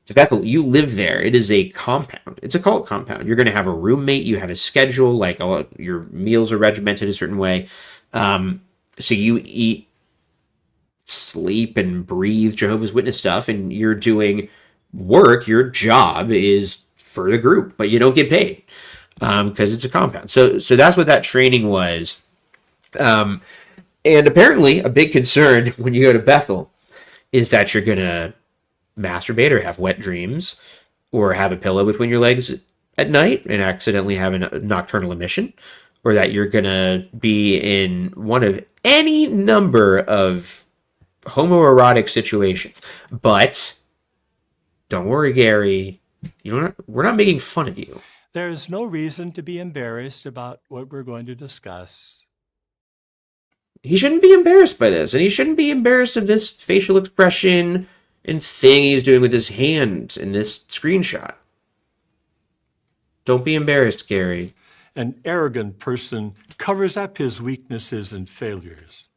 to Bethel, you live there. It is a compound. It's a cult compound. You're going to have a roommate. You have a schedule. Like your meals are regimented a certain way. So you eat, sleep, and breathe Jehovah's Witness stuff, and you're doing work. Your job is for the group, but you don't get paid because it's a compound. So that's what that training was. And apparently, a big concern when you go to Bethel is that you're going to masturbate or have wet dreams or have a pillow between your legs at night and accidentally have a nocturnal emission, or that you're going to be in one of any number of homoerotic situations. But don't worry, Gary, we're not making fun of you. There is no reason to be embarrassed about what we're going to discuss. He shouldn't be embarrassed by this, and he shouldn't be embarrassed of this facial expression and thing he's doing with his hand in this screenshot. Don't be embarrassed, Gary. An arrogant person covers up his weaknesses and failures.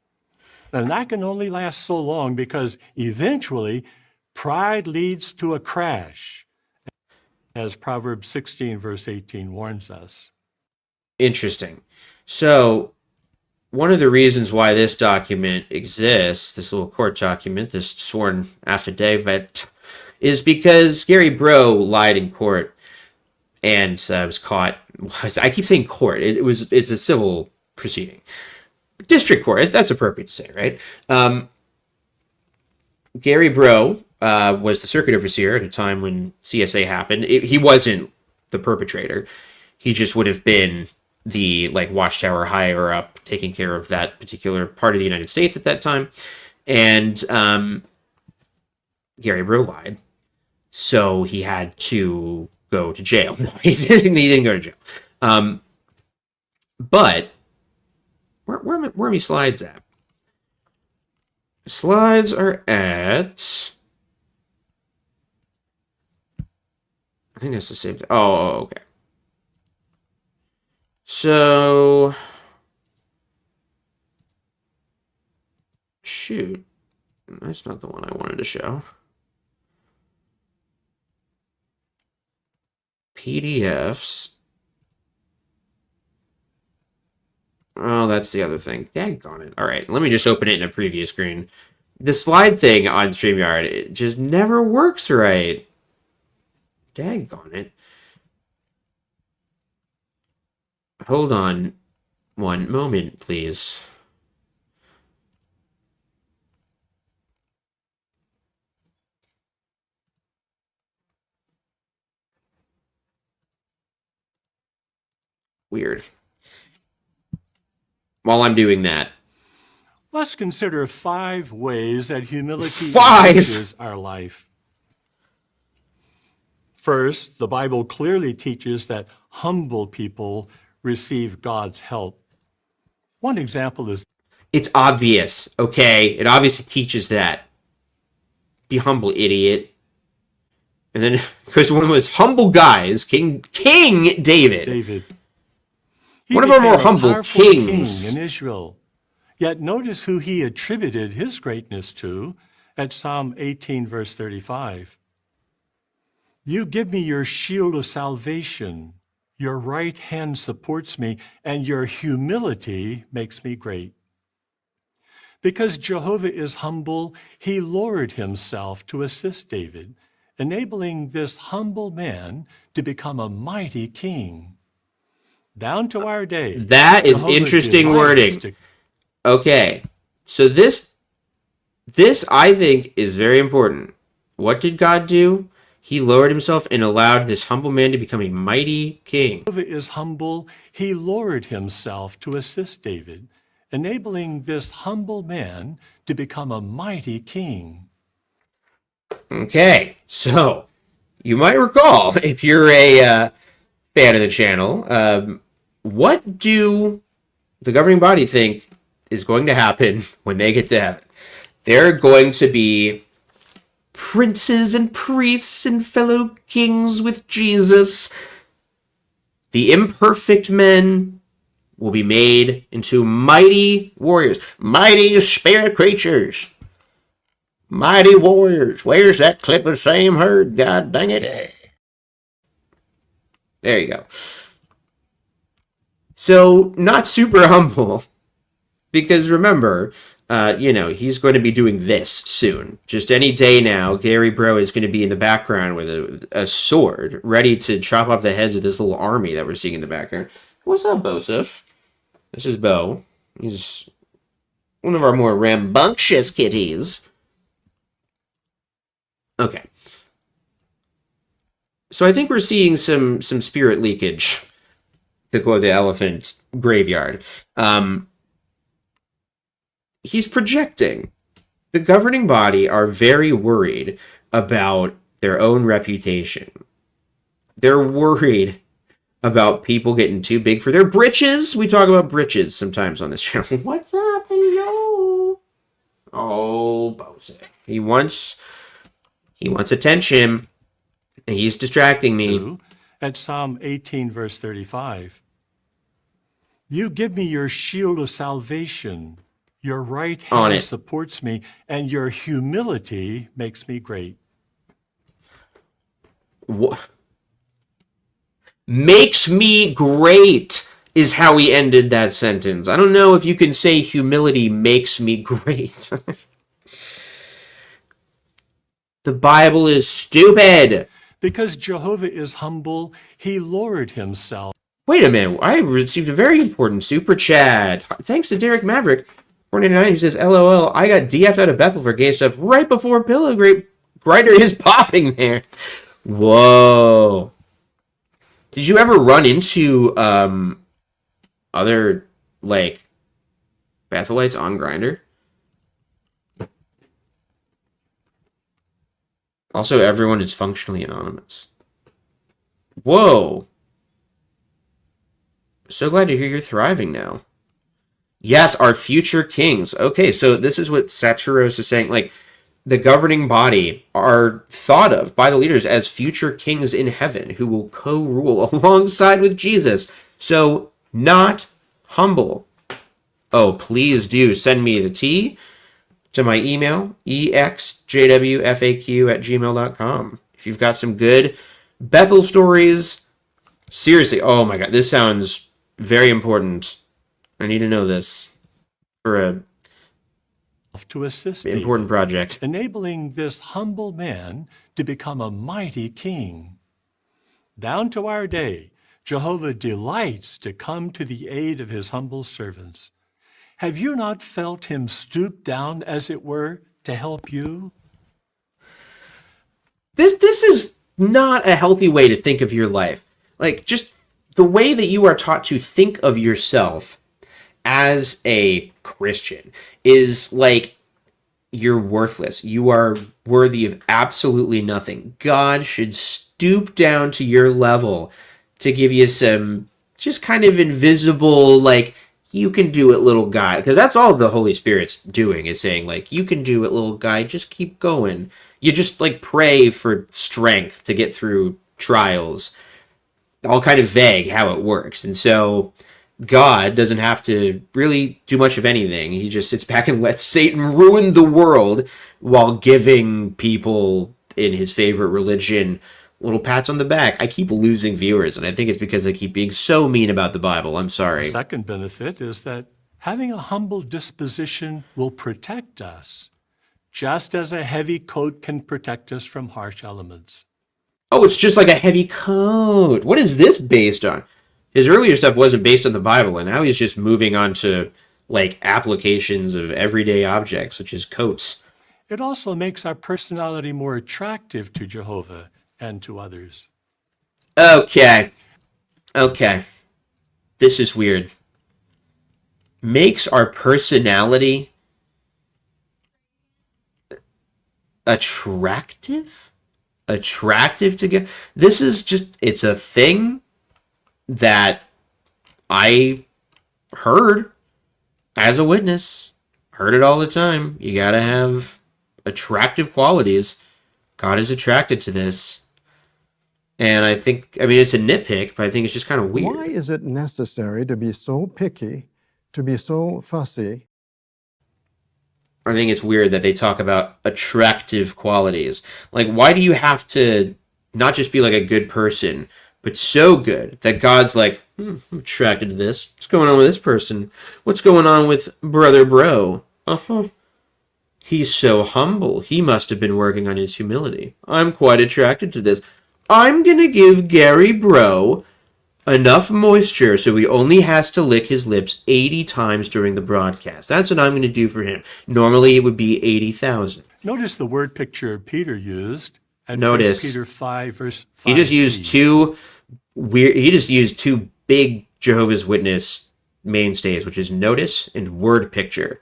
And that can only last so long, because eventually pride leads to a crash, as Proverbs 16, verse 18 warns us. Interesting. So one of the reasons why this document exists, this little court document, this sworn affidavit, is because Gary Bro lied in court and was caught. I keep saying court. It's a civil proceeding. District court. That's appropriate to say, right? Gary Bro was the circuit overseer at a time when CSA happened. He wasn't the perpetrator. He just would have been the like watchtower higher up, taking care of that particular part of the United States at that time. And Gary Brew lied, so he had to go to jail. No, he didn't go to jail. But where are my slides at? Slides are at, I think that's the same thing. Oh, okay. So, shoot, that's not the one I wanted to show. PDFs. Oh, that's the other thing. Daggone it. All right, let me just open it in a preview screen. The slide thing on StreamYard, it just never works right. Daggone it. Hold on one moment, please. Weird. While I'm doing that, Let's consider 5 ways that humility 5! enriches our life. First, the Bible clearly teaches that humble people receive God's help. One example is it's obvious, okay? It obviously teaches that. Be humble, idiot. And then, because one of those humble guys, King David. David. One of our more became a humble powerful kings. king in Israel. Yet notice who he attributed his greatness to at Psalm 18, verse 35. You give me your shield of salvation. Your right hand supports me, and your humility makes me great. Because Jehovah is humble, he lowered himself to assist David, enabling this humble man to become a mighty king. Down to our day. That is Jehovah interesting delights wording. to- Okay, so this I think is very important. What did God do? He lowered himself and allowed this humble man to become a mighty king. Jehovah is humble, he lowered himself to assist David, enabling this humble man to become a mighty king. Okay, so you might recall, if you're a fan of the channel, what do the governing body think is going to happen when they get to heaven? They're going to be princes and priests and fellow kings with Jesus. The imperfect men will be made into mighty warriors, mighty spirit creatures, mighty warriors. Where's that clip of Sam Hurd? God dang it. There you go. So, not super humble. Because remember, he's going to be doing this soon. Just any day now, Gary Brew is going to be in the background with a sword, ready to chop off the heads of this little army that we're seeing in the background. What's up, Bosef? This is Bo. He's one of our more rambunctious kitties. Okay. So I think we're seeing some spirit leakage, to quote the elephant graveyard. He's projecting. The governing body are very worried about their own reputation. They're worried about people getting too big for their britches. We talk about britches sometimes on this channel. What's up, yo? Oh, Bose. He wants attention, and he's distracting me. At Psalm 18, verse 35. You give me your shield of salvation. Your right hand supports me, and your humility makes me great. What? Makes me great is how he ended that sentence. I don't know if you can say humility makes me great. The Bible is stupid. Because Jehovah is humble, he lowered himself. Wait a minute. I received a very important super chat. Thanks to Derek Maverick. 499 who says, LOL, I got DF'd out of Bethel for gay stuff right before Pillow Grindr is popping there. Whoa. Did you ever run into other like Bethelites on Grindr? Also, everyone is functionally anonymous. Whoa. So glad to hear you're thriving now. Yes, our future kings. Okay, so this is what Satyros is saying. Like, the governing body are thought of by the leaders as future kings in heaven who will co-rule alongside with Jesus. So, not humble. Oh, please do send me the tea to my email, exjwfaq@gmail.com. If you've got some good Bethel stories, seriously, oh my God, this sounds very important. I need to know this for a to assist important project. enabling this humble man to become a mighty king. Down to our day, Jehovah delights to come to the aid of his humble servants. Have you not felt him stoop down, as it were, to help you? This is not a healthy way to think of your life. Like, just the way that you are taught to think of yourself as a Christian is like you're worthless. You are worthy of absolutely nothing. God should stoop down to your level to give you some just kind of invisible, like, you can do it, little guy. Because that's all the Holy Spirit's doing, is saying, like, you can do it, little guy. Just keep going. You just, like, pray for strength to get through trials. All kind of vague how it works. And so God doesn't have to really do much of anything. He just sits back and lets Satan ruin the world while giving people in his favorite religion little pats on the back. I keep losing viewers, and I think it's because I keep being so mean about the Bible. I'm sorry. The second benefit is that having a humble disposition will protect us, just as a heavy coat can protect us from harsh elements. Oh, it's just like a heavy coat. What is this based on? His earlier stuff wasn't based on the Bible, and now he's just moving on to, like, applications of everyday objects, such as coats. It also makes our personality more attractive to Jehovah and to others. Okay. This is weird. Makes our personality attractive? Attractive to get. This is just, it's a thing that I heard as a witness. Heard it all the time. You gotta have attractive qualities. God is attracted to this. And I think, I mean, it's a nitpick, but I think it's just kind of weird. Why is it necessary to be so picky, to be so fussy? I think it's weird that they talk about attractive qualities. Like, why do you have to not just be like a good person, but so good that God's like, I'm attracted to this. What's going on with this person? What's going on with Brother Bro? He's so humble. He must have been working on his humility. I'm quite attracted to this. I'm going to give Gary Bro enough moisture so he only has to lick his lips 80 times during the broadcast. That's what I'm going to do for him. Normally it would be 80,000. Notice the word picture Peter used at Notice. 1 Peter 5, verse 5. He just used two big Jehovah's Witness mainstays, which is notice and word picture.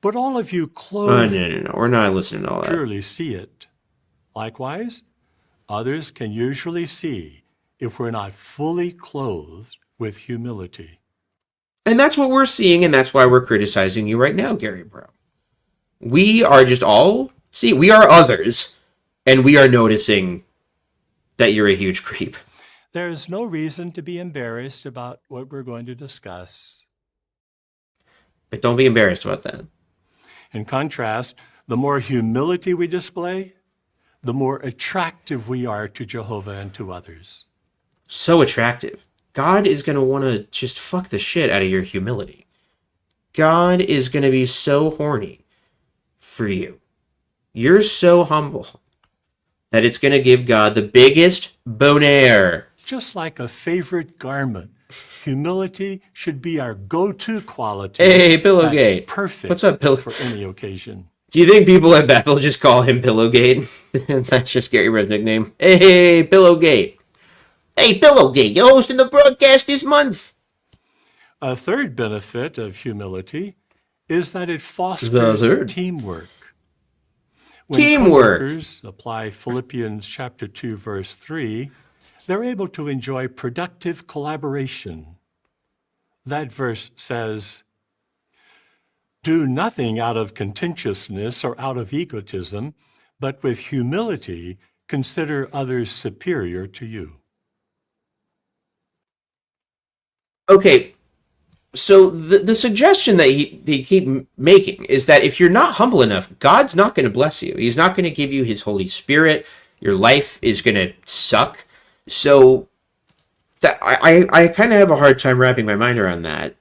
But all of you clothed No. We're not listening to all that. surely see it. Likewise, others can usually see if we're not fully clothed with humility. And that's what we're seeing, and that's why we're criticizing you right now, Gary Bro. We are just all, we are others, and we are noticing that you're a huge creep. There is no reason to be embarrassed about what we're going to discuss. But don't be embarrassed about that. In contrast, the more humility we display, the more attractive we are to Jehovah and to others. So attractive. God is going to want to just fuck the shit out of your humility. God is going to be so horny for you. You're so humble that it's going to give God the biggest bonaire. Just like a favorite garment, humility should be our go-to quality. Hey, that's Pillowgate. perfect What's up, Pillow? for any occasion. Do you think people at Bethel just call him Pillowgate? That's just Gary Bro's nickname. Hey, Pillowgate. Hey, Pillowgate, you're hosting the broadcast this month. A third benefit of humility is that it The fosters third. teamwork. When Teamwork. coworkers apply Philippians chapter 2, verse 3, they're able to enjoy productive collaboration. That verse says, "Do nothing out of contentiousness or out of egotism, but with humility consider others superior to you." Okay, so the suggestion that they keep making is that if you're not humble enough, God's not going to bless you. He's not going to give you his Holy Spirit. Your life is going to suck. So that I kind of have a hard time wrapping my mind around that.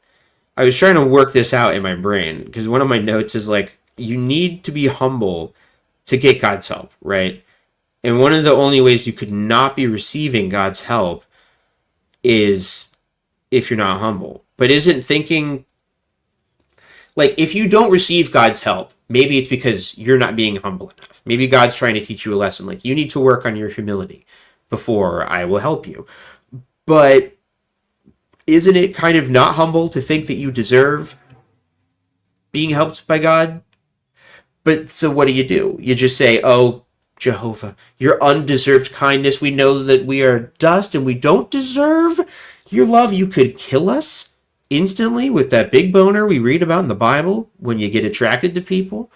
I was trying to work this out in my brain because one of my notes is like, you need to be humble to get God's help, right? And one of the only ways you could not be receiving God's help is if you're not humble. But isn't thinking, like, if you don't receive God's help, maybe it's because you're not being humble enough. Maybe God's trying to teach you a lesson. Like, you need to work on your humility before I will help you. But isn't it kind of not humble to think that you deserve being helped by God? But so what do? You just say, "Oh, Jehovah, your undeserved kindness, we know that we are dust and we don't deserve your love. You could kill us instantly with that big boner we read about in the Bible when you get attracted to people.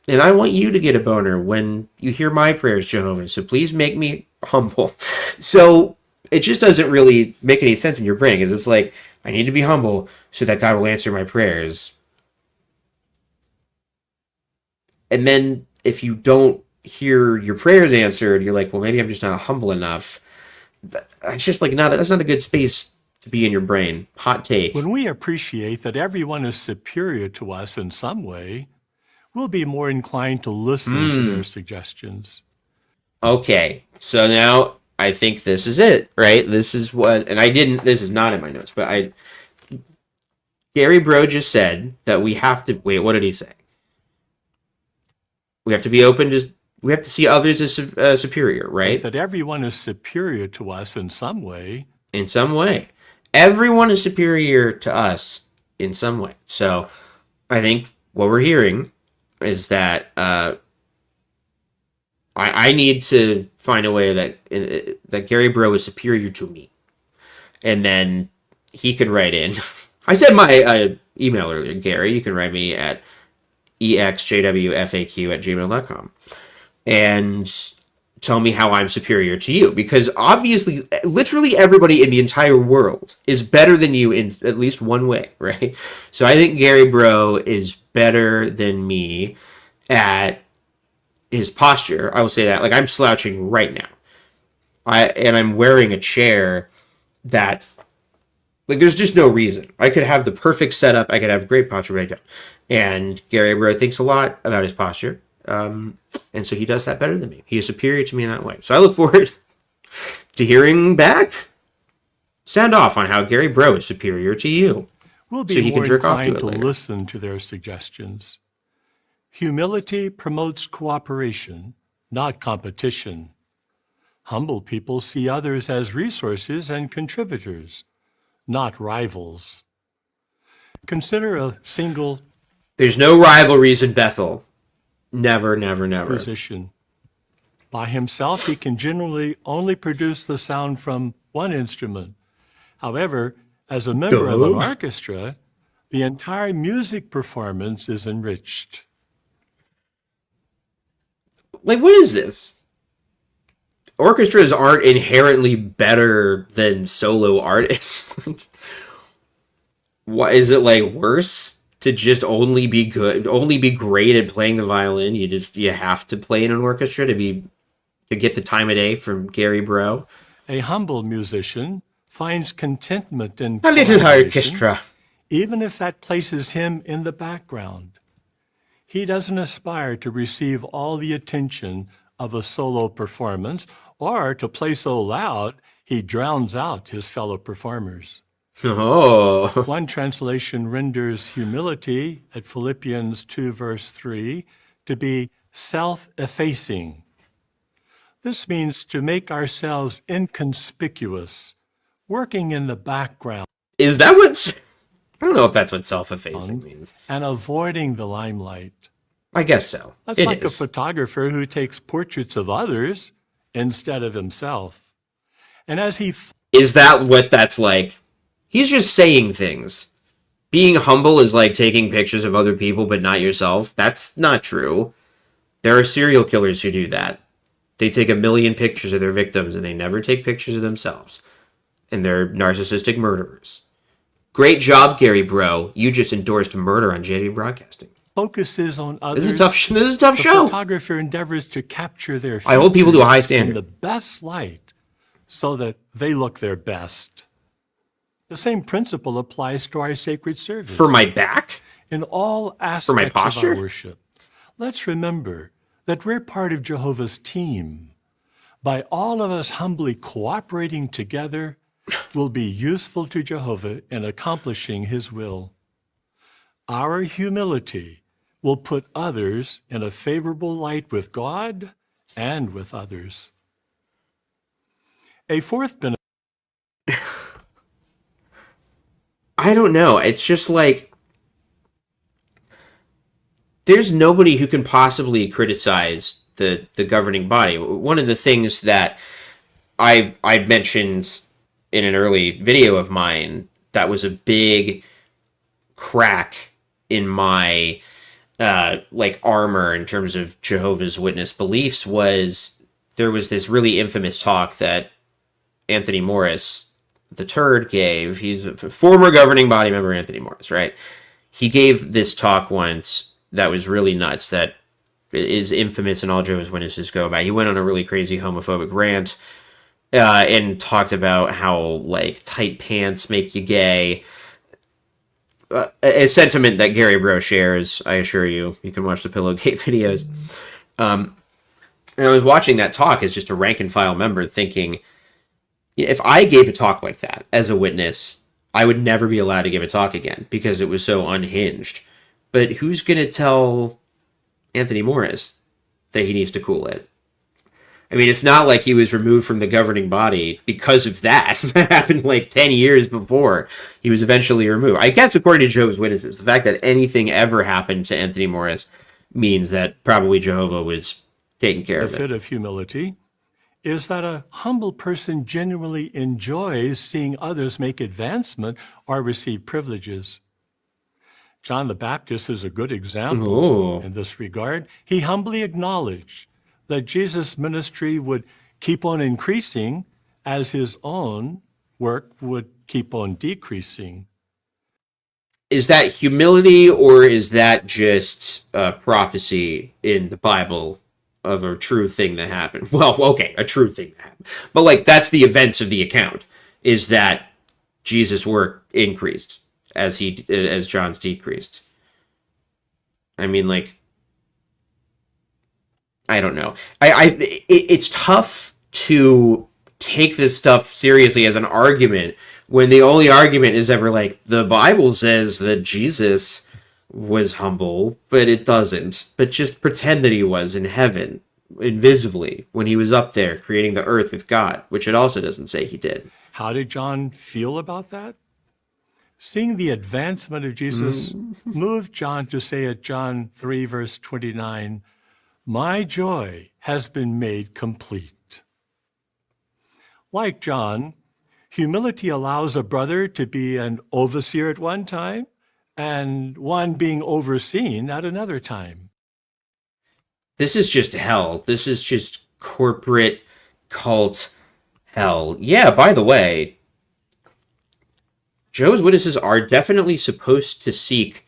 And I want you to get a boner when you hear my prayers, Jehovah. So please make me humble." So it just doesn't really make any sense in your brain, because it's like, I need to be humble so that God will answer my prayers. And then if you don't hear your prayers answered, you're like, well, maybe I'm just not humble enough. It's just like, that's not a good space to be in your brain. Hot take. When we appreciate that everyone is superior to us in some way, we'll be more inclined to listen to their suggestions. Okay, so now I think this is it, right? This is what, and this is not in my notes, but Gary Bro just said that we have to, wait, what did he say? We have to be open, we have to see others as superior, right? That everyone is superior to us in some way. In some way. Everyone is superior to us in some way. So I think what we're hearing is that I need to find a way that Gary Bro is superior to me. And then he can write in. I said my email earlier, Gary. You can write me at exjwfaq@gmail.com and tell me how I'm superior to you. Because obviously, literally everybody in the entire world is better than you in at least one way, right? So I think Gary Bro is better than me at his posture. I will say that. Like, I'm slouching right now. And I'm wearing a chair that, like, there's just no reason. I could have the perfect setup. I could have great posture, but I don't. And Gary Bro thinks a lot about his posture. And so he does that better than me. He is superior to me in that way. So I look forward to hearing back. Sound off on how Gary Bro is superior to you. We'll be So he more can jerk off to inclined it to later. listen to their suggestions. Humility promotes cooperation, not competition. Humble people see others as resources and contributors, not rivals. Consider a single There's no rivalries in Bethel. Never, never, never. musician. By himself, he can generally only produce the sound from one instrument. However, as a member of an orchestra, the entire music performance is enriched. Like, what is this? Orchestras aren't inherently better than solo artists. What is it, like, worse to just only be great at playing the violin? You have to play in an orchestra to get the time of day from Gary Bro. A humble musician finds contentment in A little collaboration, orchestra. even if that places him in the background. He doesn't aspire to receive all the attention of a solo performance or to play so loud he drowns out his fellow performers. Oh. One translation renders humility at Philippians 2, verse 3, to be self-effacing. This means to make ourselves inconspicuous, working in the background Is that what's... I don't know if that's what self-effacing means. and avoiding the limelight. I guess so. That's It like is. a photographer who takes portraits of others instead of himself. And as he Is that what that's like? He's just saying things. Being humble is like taking pictures of other people but not yourself. That's not true. There are serial killers who do that. They take 1 million pictures of their victims and they never take pictures of themselves. And they're narcissistic murderers. Great job, Gary Bro. You just endorsed murder on JD Broadcasting. focuses on others, This is a tough, this is a tough the show. photographer endeavors to capture their I hold people to a high features standard. in the best light so that they look their best. The same principle applies to our sacred service. For my back? In all aspects of posture? our worship, let's remember that we're part of Jehovah's team. By all of us humbly cooperating together, will be useful to Jehovah in accomplishing his will. Our humility will put others in a favorable light with God and with others. A fourth benefit I don't know. It's just like there's nobody who can possibly criticize the governing body. One of the things that I mentioned in an early video of mine that was a big crack in my like armor in terms of Jehovah's Witness beliefs was there was this really infamous talk that Anthony Morris, the turd, gave. He's a former governing body member, Anthony Morris, right? He gave this talk once that was really nuts, that is infamous and all Jehovah's Witnesses go by. He went on a really crazy homophobic rant and talked about how, like, tight pants make you gay. A sentiment that Gary Bro shares, I assure you. You can watch the Pillowgate videos. And I was watching that talk as just a rank and file member thinking, if I gave a talk like that as a witness, I would never be allowed to give a talk again because it was so unhinged. But who's going to tell Anthony Morris that he needs to cool it? I mean, it's not like he was removed from the governing body because of that. That happened like 10 years before he was eventually removed. I guess according to Jehovah's Witnesses, the fact that anything ever happened to Anthony Morris means that probably Jehovah was taking care of it. benefit of humility is that a humble person genuinely enjoys seeing others make advancement or receive privileges. John the Baptist is a good example in this regard. He humbly acknowledged that Jesus' ministry would keep on increasing as his own work would keep on decreasing. Is that humility or is that just prophecy in the Bible of a true thing that happened? Well, okay, a true thing that happened. But like that's the events of the account, is that Jesus' work increased as John's decreased. I mean, like, I don't know. It's tough to take this stuff seriously as an argument when the only argument is ever like the Bible says that Jesus was humble, but it doesn't. But just pretend that he was in heaven, invisibly, when he was up there creating the earth with God, which it also doesn't say he did. How did John feel about that? Seeing the advancement of Jesus moved John to say at John 3, verse 29, "My joy has been made complete." Like John, humility allows a brother to be an overseer at one time and one being overseen at another time. This is just hell. This is just corporate cult hell. Yeah, by the way, Jehovah's Witnesses are definitely supposed to seek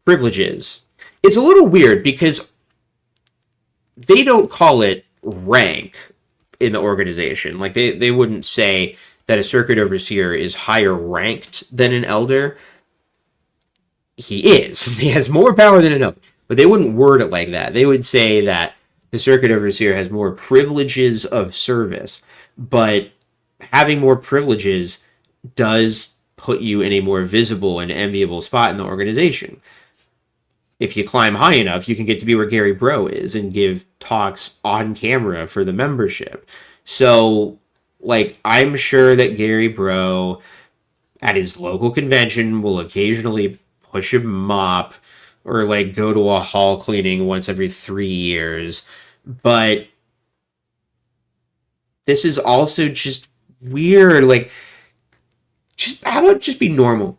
privileges. It's a little weird because they don't call it rank in the organization. Like, they wouldn't say that a circuit overseer is higher ranked than an elder. He is. He has more power than an elder. But they wouldn't word it like that. They would say that the circuit overseer has more privileges of service. But having more privileges does put you in a more visible and enviable spot in the organization. if you climb high enough, you can get to be where Gary Bro is and give talks on camera for the membership. So, like, I'm sure that Gary Bro at his local convention will occasionally push a mop or, like, go to a hall cleaning once every 3 years. But this is also just weird. Like, how about just be normal?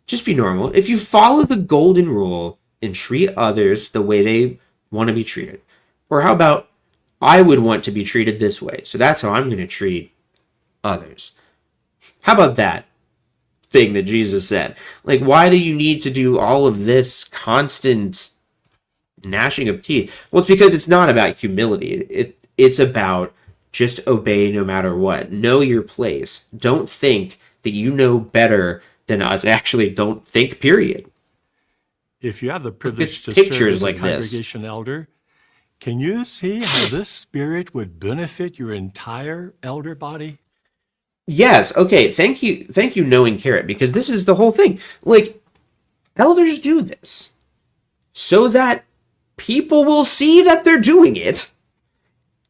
Just be normal. If you follow the golden rule and treat others the way they want to be treated. Or how about, I would want to be treated this way, so that's how I'm going to treat others. How about that thing that Jesus said? Like, why do you need to do all of this constant gnashing of teeth? Well, it's because it's not about humility. It's about just obey no matter what. Know your place. Don't think that you know better than us. Actually, don't think, period. If you have the privilege to pictures serve as like a this. congregation elder, can you see how this spirit would benefit your entire elder body? Yes, okay, thank you, Knowing Carrot, because this is the whole thing. Like, elders do this so that people will see that they're doing it,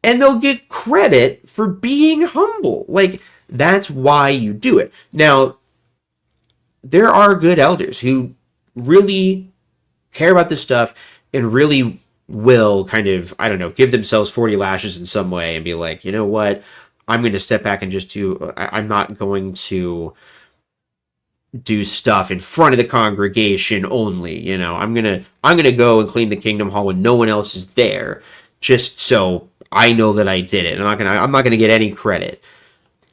and they'll get credit for being humble. Like, that's why you do it. Now, there are good elders who really care about this stuff and really will kind of, I don't know, give themselves 40 lashes in some way and be like, you know what, I'm going to step back and I'm not going to do stuff in front of the congregation only. You know, I'm going to go and clean the Kingdom Hall when no one else is there, just so I know that I did it. I'm not going to get any credit.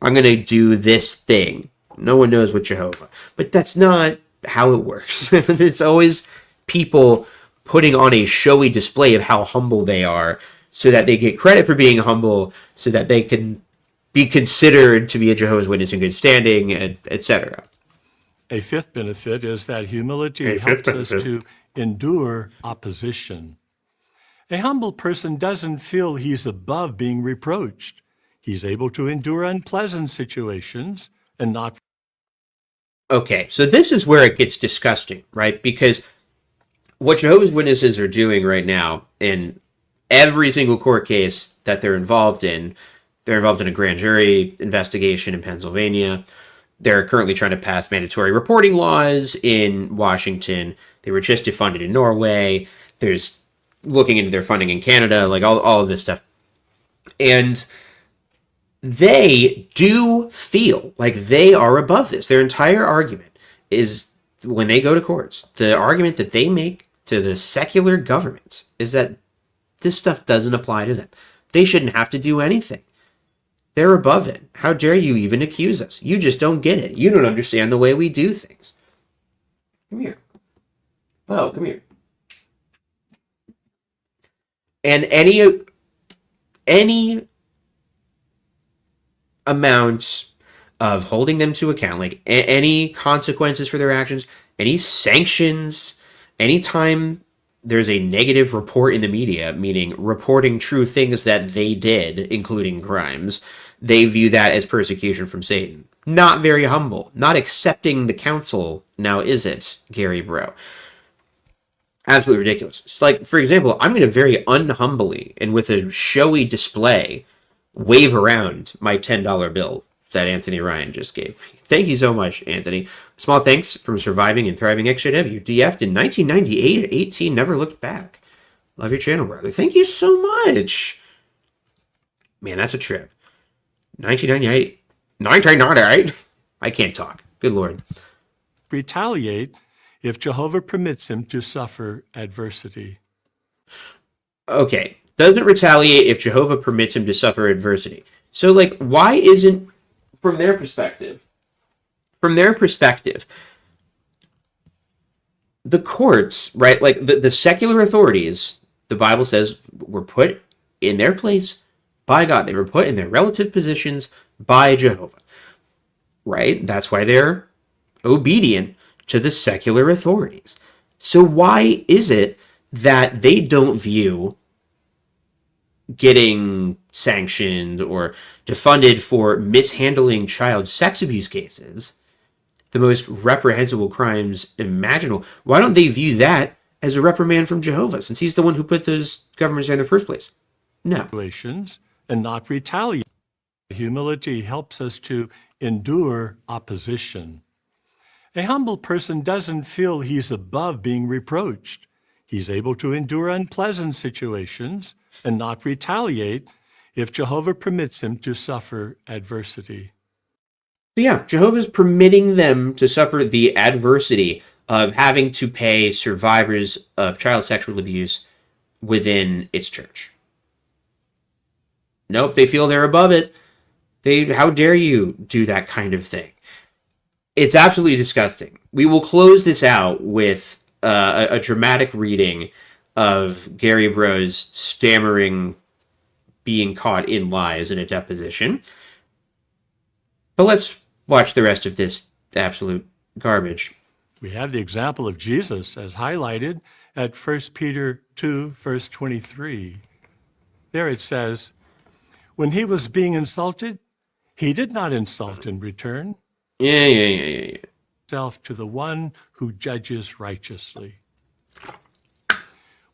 I'm going to do this thing. No one knows what Jehovah. But that's not how it works. It's always people putting on a showy display of how humble they are so that they get credit for being humble, so that they can be considered to be a Jehovah's Witness in good standing, etc. A fifth benefit is that humility helps us to endure opposition. A humble person doesn't feel he's above being reproached. He's able to endure unpleasant situations and not. Okay, so this is where it gets disgusting, right? Because what Jehovah's Witnesses are doing right now in every single court case that they're involved in a grand jury investigation in Pennsylvania. They're currently trying to pass mandatory reporting laws in Washington. They were just defunded in Norway. There's looking into their funding in Canada, like all of this stuff. And they do feel like they are above this. Their entire argument is, when they go to courts, the argument that they make to the secular governments is that this stuff doesn't apply to them. They shouldn't have to do anything. They're above it. How dare you even accuse us? You just don't get it. You don't understand the way we do things. Come here. Bo, come here. And any amount of holding them to account, like any consequences for their actions, any sanctions, anytime there's a negative report in the media, meaning reporting true things that they did, including crimes, they view that as persecution from Satan. Not very humble. Not accepting the counsel, now is it, Gary Bro? Absolutely ridiculous. It's like, for example, I'm going to very unhumbly and with a showy display wave around my $10 bill that Anthony Ryan just gave me. Thank you so much, Anthony. Small thanks from Surviving and Thriving XJW. DF'd in 1998 at 18, never looked back. Love your channel, brother. Thank you so much. Man, that's a trip. 1998. I can't talk. Good Lord. Retaliate if Jehovah permits him to suffer adversity. Okay. Doesn't retaliate if Jehovah permits him to suffer adversity. So, like, why isn't, from their perspective, the courts, right, like the secular authorities, the Bible says, were put in their place by God. They were put in their relative positions by Jehovah, right? That's why they're obedient to the secular authorities. So why is it that they don't view getting sanctioned or defunded for mishandling child sex abuse cases, the most reprehensible crimes imaginable? Why don't they view that as a reprimand from Jehovah, since he's the one who put those governments there in the first place? No. Situations and not retaliate. Humility helps us to endure opposition. A humble person doesn't feel he's above being reproached. He's able to endure unpleasant situations and not retaliate if Jehovah permits him to suffer adversity. But yeah, Jehovah's permitting them to suffer the adversity of having to pay survivors of child sexual abuse within its church. Nope, they feel they're above it. How dare you do that kind of thing? It's absolutely disgusting. We will close this out with a dramatic reading of Gary Bro's stammering being caught in lies in a deposition. But let's watch the rest of this absolute garbage. We have the example of Jesus as highlighted at 1 Peter 2, verse 23. There it says, "When he was being insulted, he did not insult in return. Yeah. Himself to the one who judges righteously."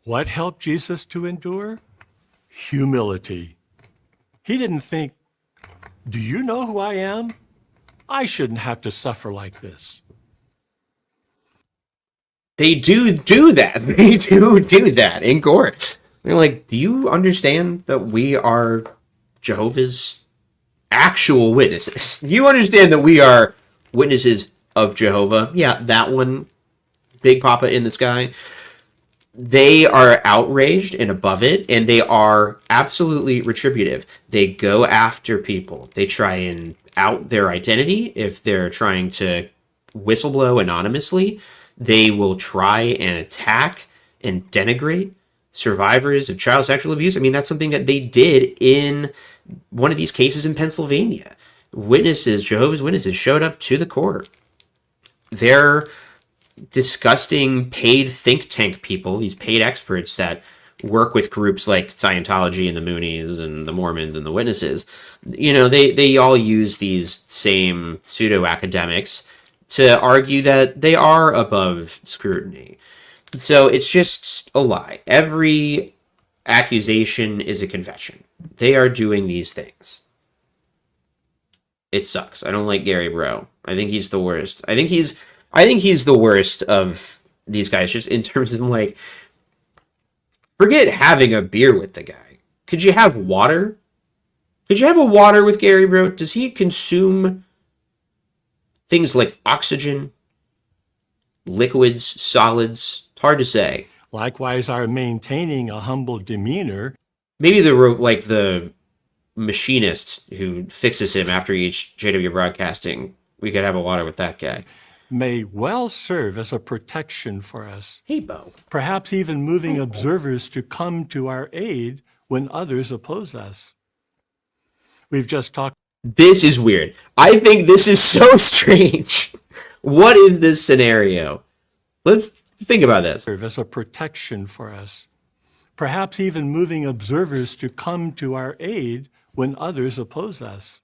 What helped Jesus to endure? Humility. He didn't think, "Do you know who I am? I shouldn't have to suffer like this." They do that. They do that in court. They're like, do you understand that we are Jehovah's actual witnesses? You understand that we are witnesses of Jehovah? Yeah, that one, Big Papa in the sky. They are outraged and above it, and they are absolutely retributive. They go after people. They try and out their identity if they're trying to whistleblow anonymously. They will try and attack and denigrate survivors of child sexual abuse. I mean, that's something that they did in one of these cases in Pennsylvania. Witnesses, Jehovah's Witnesses, showed up to the court. They're disgusting paid think tank people, these paid experts that work with groups like Scientology and the Moonies and the Mormons and the Witnesses. You know, they all use these same pseudo-academics to argue that they are above scrutiny. So it's just a lie. Every accusation is a confession. They are doing these things. It sucks. I don't like Gary Bro. I think he's the worst. I think he's the worst of these guys, just in terms of, like, forget having a beer with the guy. Could you have water? Could you have a water with Gary Bro? Does he consume things like oxygen, liquids, solids? It's hard to say. Likewise, our maintaining a humble demeanor. Maybe the machinist who fixes him after each JW broadcasting, we could have a water with that guy. May well serve as a protection for us. Hey, Bo. Perhaps even moving observers to come to our aid when others oppose us. We've just talked. This is weird. I think this is so strange. What is this scenario? Let's think about this. Serve as a protection for us. Perhaps even moving observers to come to our aid when others oppose us.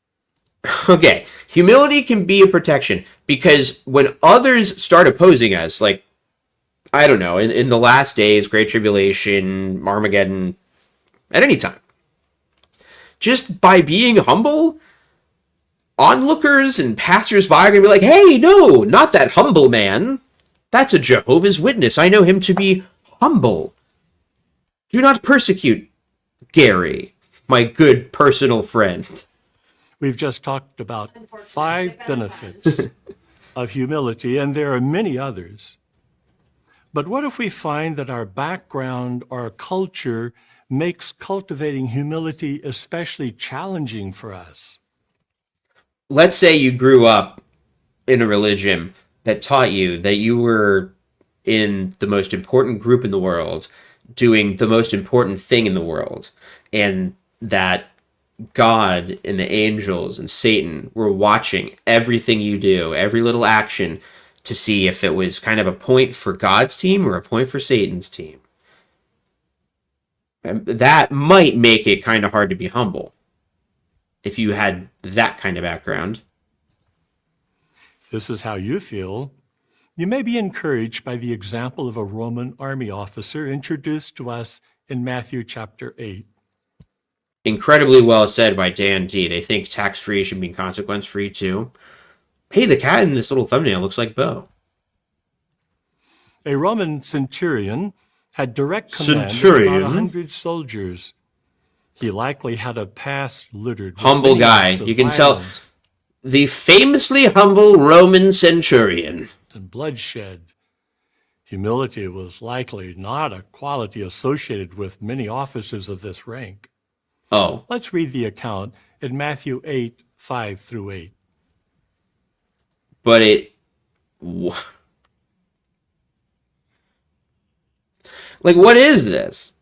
Okay, humility can be a protection because when others start opposing us, like, I don't know, in the last days, Great Tribulation, Armageddon, at any time, just by being humble, onlookers and passersby are going to be like, hey, no, not that humble man. That's a Jehovah's Witness. I know him to be humble. Do not persecute Gary, my good personal friend. We've just talked about 5 benefits of humility, and there are many others. But what if we find that our background or culture makes cultivating humility especially challenging for us? Let's say you grew up in a religion that taught you that you were in the most important group in the world, doing the most important thing in the world, and that God and the angels and Satan were watching everything you do, every little action, to see if it was kind of a point for God's team or a point for Satan's team. And that might make it kind of hard to be humble if you had that kind of background. If this is how you feel, You may be encouraged by the example of a Roman army officer introduced to us in Matthew chapter 8. Incredibly well said by Dan D. They think tax-free should mean consequence-free too. Hey, the cat in this little thumbnail looks like Bo. A Roman centurion had direct command of about 100 soldiers. He likely had a past littered with Humble many guy. acts of You can tell violence the famously humble Roman centurion. and bloodshed. Humility was likely not a quality associated with many officers of this rank. Oh, Let's read the account in Matthew 8, 5 through 8. but it... Like, what is this?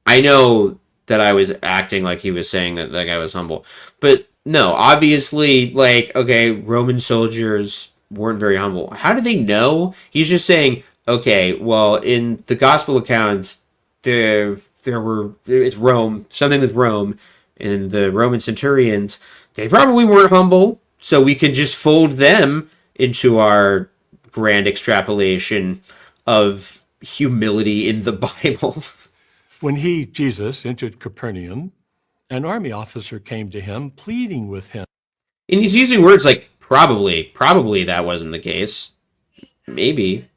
I know that I was acting like he was saying that that guy was humble. But no, obviously, like, okay, Roman soldiers weren't very humble. How do they know? He's just saying, okay, well, in the gospel accounts, it's Rome, something with Rome, and the Roman centurions, they probably weren't humble, so we can just fold them into our grand extrapolation of humility in the Bible. When he, Jesus, entered Capernaum, an army officer came to him, pleading with him. And he's using words like probably that wasn't the case. Maybe.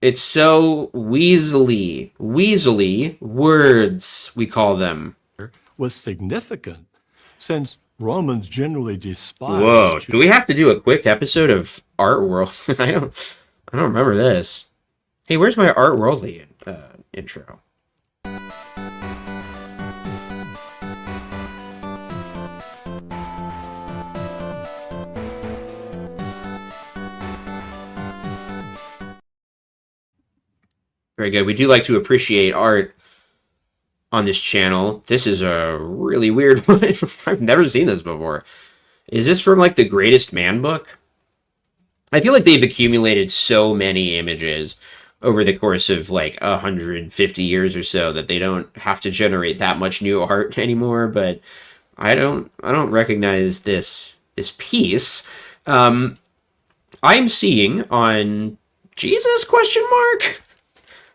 It's so weaselly words, we call them. Was significant, since Romans generally despised. Whoa, do we have to do a quick episode of Art World? I don't remember this. Hey, where's my Art Worldly intro? Very good. We do like to appreciate art on this channel. This is a really weird one. I've never seen this before. Is this from, like, the Greatest Man book? I feel like they've accumulated so many images over the course of, like, 150 years or so that they don't have to generate that much new art anymore, but I don't recognize this piece. I'm seeing on Jesus ?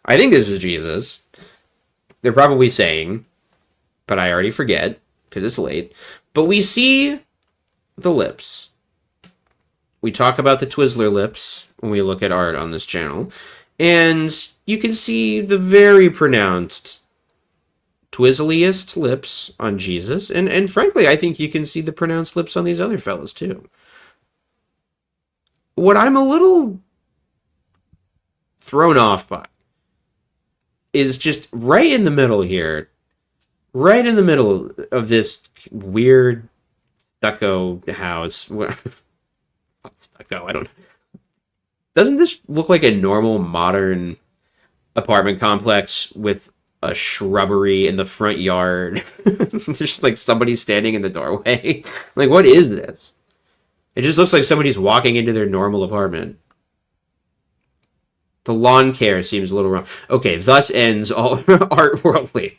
I think this is Jesus. They're probably saying, but I already forget because it's late. But we see the lips. We talk about the Twizzler lips when we look at art on this channel. And you can see the very pronounced twizzliest lips on Jesus. And frankly, I think you can see the pronounced lips on these other fellas too. What I'm a little thrown off by is just right in the middle here, right in the middle of this weird stucco house. Not stucco, I don't know. Doesn't this look like a normal modern apartment complex with a shrubbery in the front yard? There's just like somebody standing in the doorway. Like, what is this? It just looks like somebody's walking into their normal apartment. The lawn care seems a little wrong. Okay, thus ends all Art Worldly.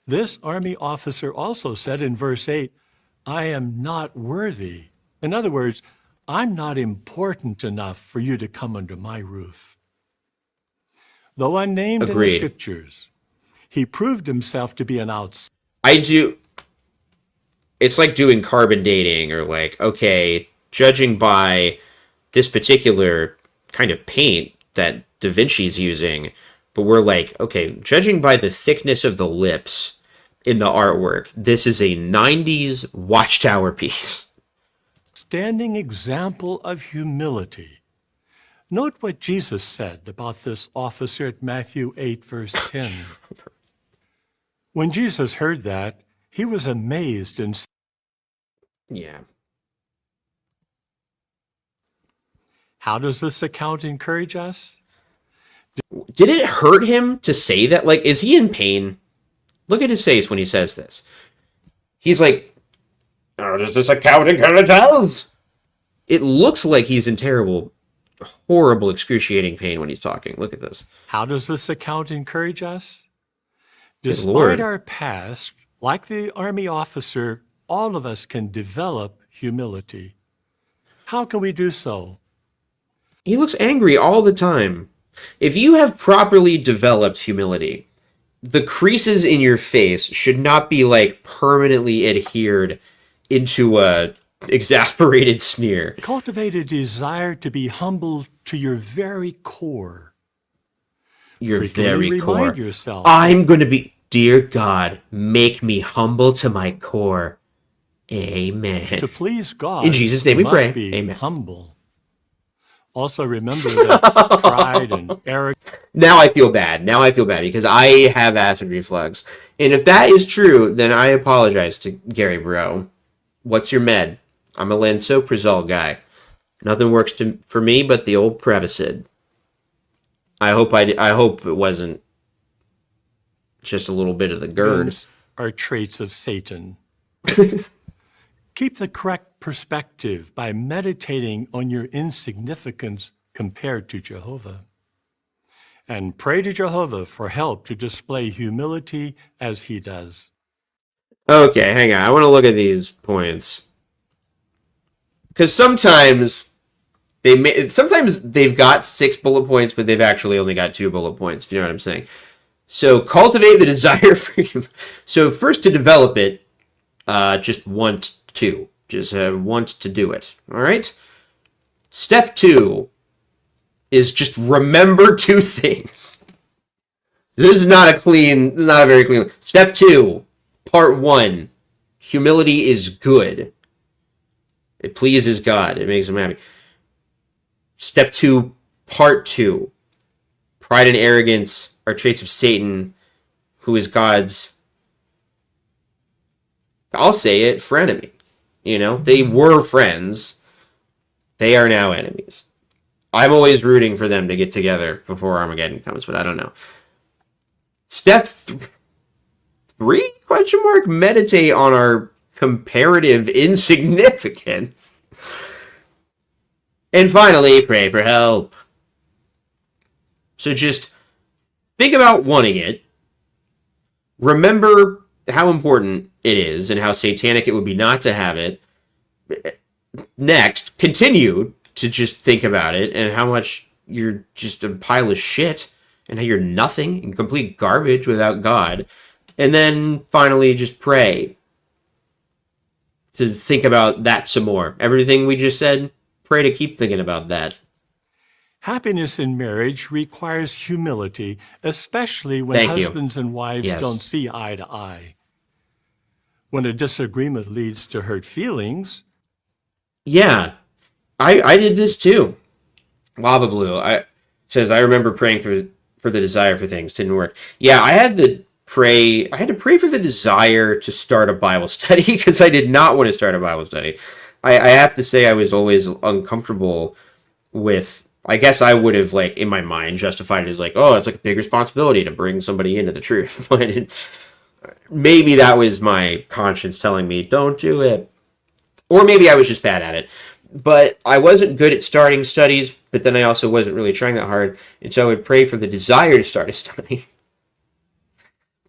This army officer also said in verse 8, I am not worthy. In other words, I'm not important enough for you to come under my roof. Though unnamed in the Agreed. scriptures, he proved himself to be an outsider. It's like doing carbon dating, or like, okay, judging by this particular kind of paint that Da Vinci's using, but we're like, okay, judging by the thickness of the lips in the artwork, this is a 90s Watchtower piece. Standing example of humility. Note what Jesus said about this officer at Matthew 8, verse 10. When Jesus heard that, he was amazed and said, Yeah. how does this account encourage us? Did it hurt him to say that? Like, is he in pain? Look at his face when he says this. He's like, how does this account encourage us? It looks like he's in terrible, horrible, excruciating pain when he's talking. Look at this. How does this account encourage us? Good Despite Lord. our past, like the army officer, all of us can develop humility. How can we do so? He looks angry all the time. If you have properly developed humility, the creases in your face should not be like permanently adhered into a exasperated sneer. Cultivate a desire to be humble to your very core. Your Frequently very core. remind yourself I'm going to be, dear God, make me humble to my core. Amen. to please God. In Jesus' name you we pray. must be Amen. humble. Also remember that pride and arrogance Now I feel bad. Now I feel bad because I have acid reflux. And if that is true, then I apologize to Gary Bro. What's your med? I'm a lansoprazole guy. Nothing works for me but the old Prevacid. I hope it wasn't just a little bit of the GERD. are traits of Satan. Keep the correct perspective by meditating on your insignificance compared to Jehovah. And pray to Jehovah for help to display humility as he does. Okay, hang on. I want to look at these points. Because sometimes they've got 6 bullet points, but they've actually only got 2 bullet points, if you know what I'm saying. So cultivate the desire for you. So first, to develop it, just want to. Just want to do it. All right? Step 2 is just remember 2 things. This is not a very clean. Step 2, part 1. Humility is good. It pleases God. It makes him happy. Step 2, part 2. Pride and arrogance are traits of Satan, who is God's, I'll say it, frenemy. You know, they were friends. They are now enemies. I'm always rooting for them to get together before Armageddon comes, but I don't know. Step 3, question mark, meditate on our comparative insignificance. And finally, pray for help. So just think about wanting it. Remember how important it is and how satanic it would be not to have it. Next, continue to just think about it and how much you're just a pile of shit and how you're nothing and complete garbage without God. And then finally, just pray to think about that some more. Everything we just said, pray to keep thinking about that. Happiness in marriage requires humility, especially when Thank you. husbands and wives Yes. don't see eye to eye. When a disagreement leads to hurt feelings, Yeah, I did this too. Lava Blue says, I remember praying for the desire for things. Didn't work. Yeah, I had to pray for the desire to start a Bible study because I did not want to start a Bible study. I have to say I was always uncomfortable with, I guess I would have, like, in my mind justified it as like, oh, it's like a big responsibility to bring somebody into the truth. But maybe that was my conscience telling me, don't do it. Or maybe I was just bad at it. But I wasn't good at starting studies, but then I also wasn't really trying that hard. And so I would pray for the desire to start a study.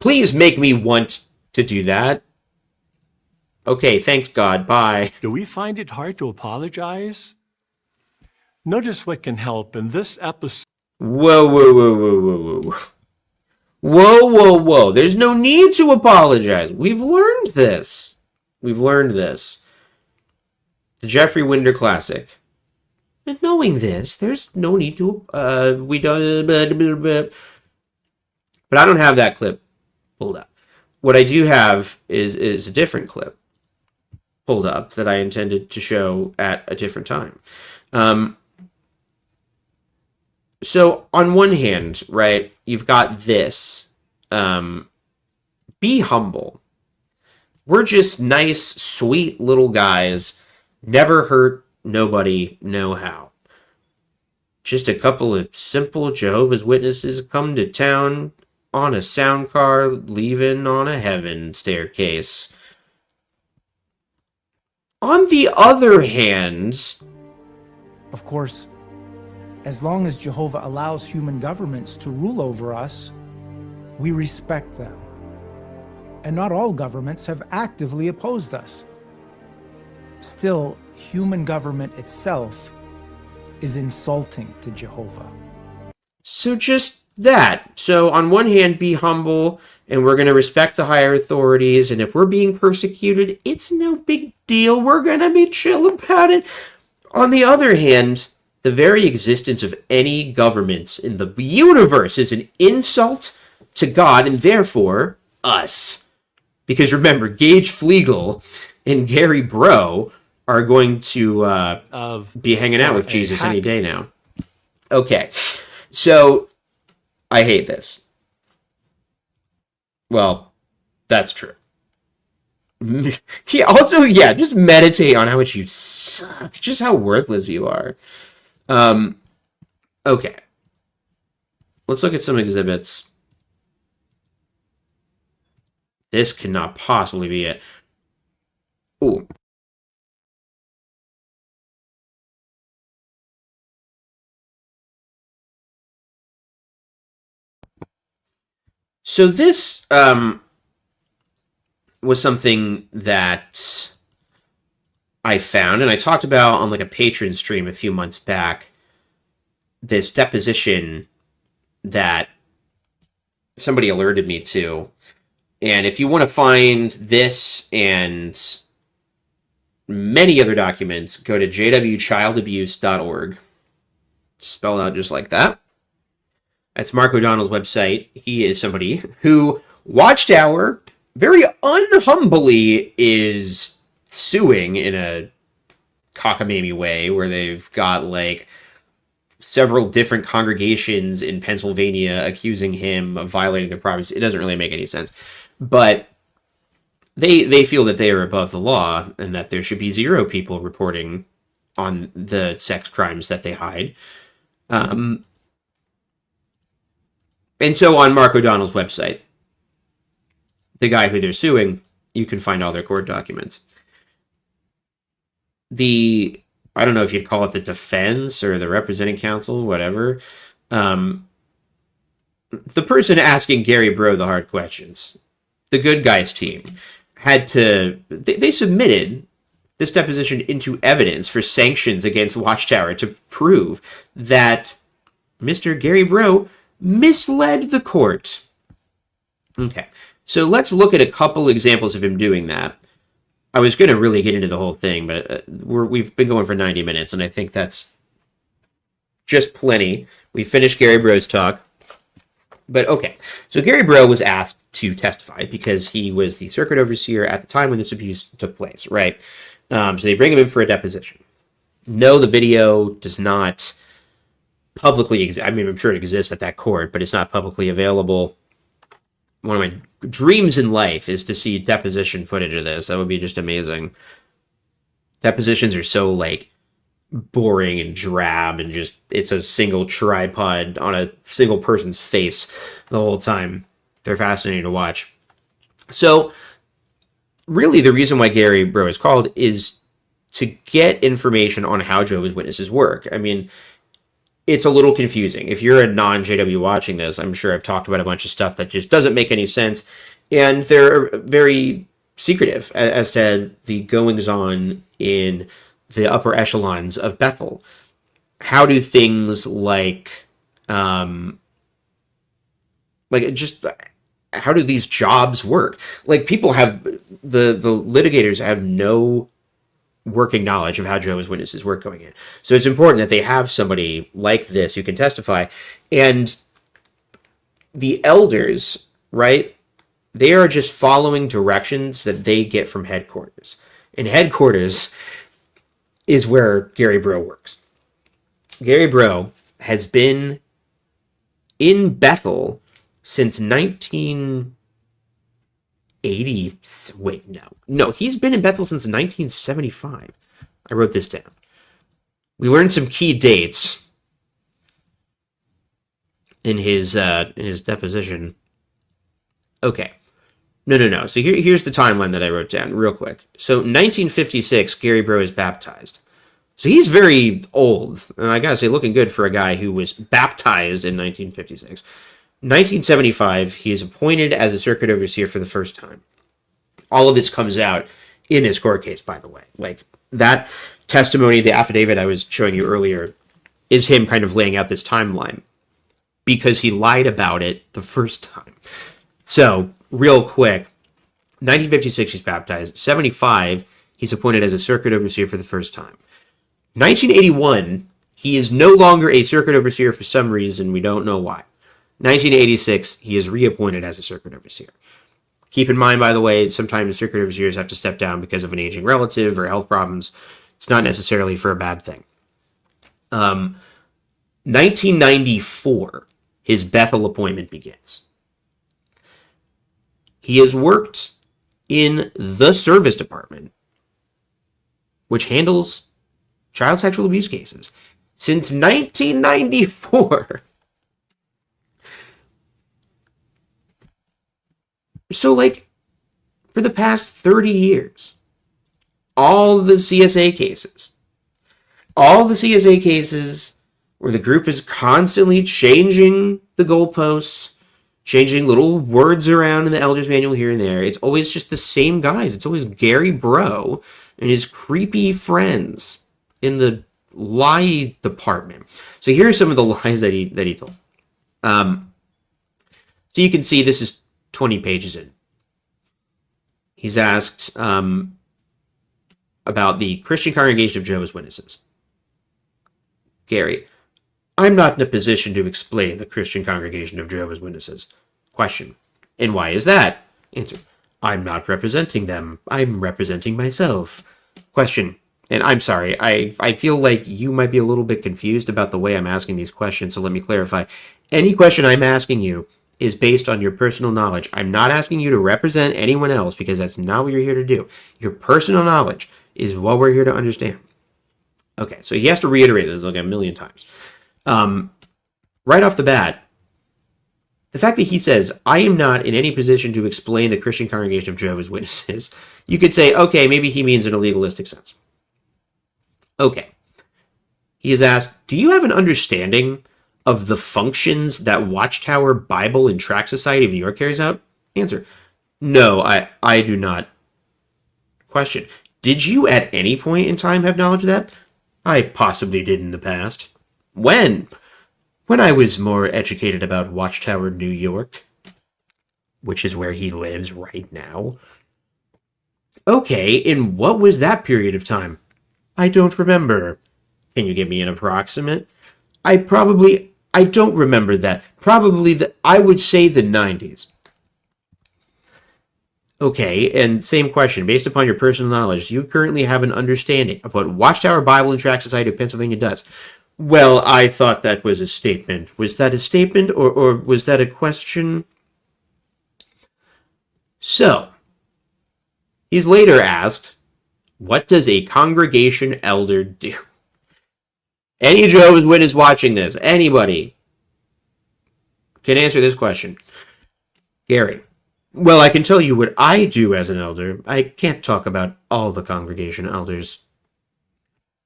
Please make me want to do that. Okay, thanks God. Bye. do we find it hard to apologize? Notice what can help in this episode. Whoa, whoa, whoa, whoa, whoa, whoa. Whoa, whoa, whoa. There's no need to apologize. We've learned this. The Jeffrey Winder Classic. And knowing this, there's no need to, we don't, but I don't have that clip pulled up. What I do have is a different clip pulled up that I intended to show at a different time. So on one hand, right, you've got this, be humble. We're just nice, sweet little guys, never hurt nobody, no how. Just a couple of simple Jehovah's Witnesses come to town on a sound car, leaving on a heaven staircase. On the other hand, Of course, as long as Jehovah allows human governments to rule over us, we respect them. And not all governments have actively opposed us. Still, human government itself is insulting to Jehovah. So just that. So on one hand, be humble, and we're going to respect the higher authorities, and if we're being persecuted, it's no big deal. We're going to be chill about it. On the other hand, the very existence of any governments in the universe is an insult to God and therefore us. Because remember, Gage Flegel and Gary Bro are going to be hanging out with Jesus any day now. Okay, so I hate this. Well, that's true. Yeah, just meditate on how much you suck, just how worthless you are. Okay. Let's look at some exhibits. This cannot possibly be it. Ooh. So this was something that I found, and I talked about on like a Patreon stream a few months back, this deposition that somebody alerted me to. And if you want to find this and many other documents, go to jwchildabuse.org. Spelled out just like that. That's Mark O'Donnell's website. He is somebody who Watchtower very unhumbly is suing in a cockamamie way, where they've got like several different congregations in Pennsylvania accusing him of violating their privacy. It doesn't really make any sense. But they feel that they are above the law and that there should be zero people reporting on the sex crimes that they hide. And so on Mark O'Donnell's website, the guy who they're suing, you can find all their court documents. I don't know if you'd call it the defense or the representing counsel, whatever. The person asking Gary Bro the hard questions, the good guys team, they submitted this deposition into evidence for sanctions against Watchtower to prove that Mr. Gary Bro misled the court. Okay, so let's look at a couple examples of him doing that. I was going to really get into the whole thing, but we've been going for 90 minutes, and I think that's just plenty. We finished Gary Bro's talk. But okay, so Gary Bro was asked to testify because he was the circuit overseer at the time when this abuse took place, right? So they bring him in for a deposition. No, the video does not publicly exist. I mean, I'm sure it exists at that court, but it's not publicly available. One of my dreams in life is to see deposition footage of this. That would be just amazing. Depositions are so like boring and drab, and just it's a single tripod on a single person's face the whole time. They're fascinating to watch. So really the reason why Gary Bro is called is to get information on how Jehovah's Witnesses work. I mean, it's a little confusing. If you're a non-JW watching this, I'm sure I've talked about a bunch of stuff that just doesn't make any sense. And they're very secretive as to the goings-on in the upper echelons of Bethel. How do things like how do these jobs work? Like, people have, the litigators have no working knowledge of how Jehovah's Witnesses work going in. So it's important that they have somebody like this who can testify. And the elders, right, they are just following directions that they get from headquarters. And headquarters is where Gary Bro works. Gary Bro has been in Bethel since 1980. Wait, no, he's been in Bethel since 1975. I wrote this down. We learned some key dates in his deposition. Okay. No. So here's the timeline that I wrote down real quick. So 1956, Gary Bro is baptized. So he's very old, and I gotta say, looking good for a guy who was baptized in 1956. 1975, he is appointed as a circuit overseer for the first time. All of this comes out in his court case, by the way. Like, that testimony, the affidavit I was showing you earlier, is him kind of laying out this timeline because he lied about it the first time. So, real quick, 1956, he's baptized. 75, he's appointed as a circuit overseer for the first time. 1981, he is no longer a circuit overseer for some reason. We don't know why. 1986, he is reappointed as a circuit overseer. Keep in mind, by the way, sometimes circuit overseers have to step down because of an aging relative or health problems. It's not necessarily for a bad thing. 1994, his Bethel appointment begins. He has worked in the service department, which handles child sexual abuse cases, since 1994. So, like, for the past 30 years, all the CSA cases where the group is constantly changing the goalposts, changing little words around in the Elder's Manual here and there, it's always just the same guys. It's always Gary Bro and his creepy friends in the lie department. So here are some of the lies that he told. So you can see this is 20 pages in. He's asked about the Christian Congregation of Jehovah's Witnesses. Gary, I'm not in a position to explain the Christian Congregation of Jehovah's Witnesses. Question, and why is that? Answer, I'm not representing them. I'm representing myself. Question, and I'm sorry, I feel like you might be a little bit confused about the way I'm asking these questions, so let me clarify. Any question I'm asking you is based on your personal knowledge. I'm not asking you to represent anyone else because that's not what you're here to do. Your personal knowledge is what we're here to understand. Okay, so he has to reiterate this like a million times. Right off the bat, the fact that he says, I am not in any position to explain the Christian Congregation of Jehovah's Witnesses, you could say, okay, maybe he means in a legalistic sense. Okay. He is asked, do you have an understanding of the functions that Watchtower Bible and Tract Society of New York carries out? Answer, no, I do not. Question, did you at any point in time have knowledge of that? I possibly did in the past. When? When I was more educated about Watchtower, New York, which is where he lives right now. Okay, and what was that period of time? I don't remember. Can you give me an approximate? I don't remember that. Probably, I would say the 90s. Okay, and same question. Based upon your personal knowledge, do you currently have an understanding of what Watchtower Bible and Tract Society of Pennsylvania does? Well, I thought that was a statement. Was that a statement, or was that a question? So, he's later asked, what does a congregation elder do? Any Jehovah's Witness watching this, anybody, can answer this question. Gary, well, I can tell you what I do as an elder. I can't talk about all the congregation elders.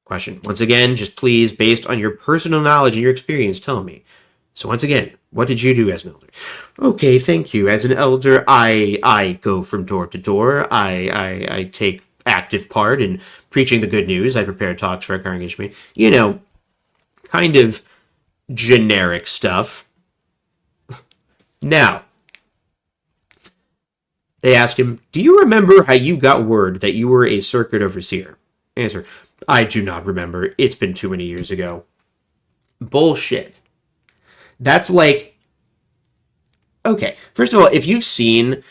Question. Once again, just please, based on your personal knowledge and your experience, tell me. So once again, what did you do as an elder? Okay, thank you. As an elder, I go from door to door. I take active part in preaching the good news. I prepare talks for our congregation meeting. You know, kind of generic stuff. Now, they ask him, do you remember how you got word that you were a circuit overseer? Answer, I do not remember. It's been too many years ago. Bullshit. That's like, okay, first of all, if you've seen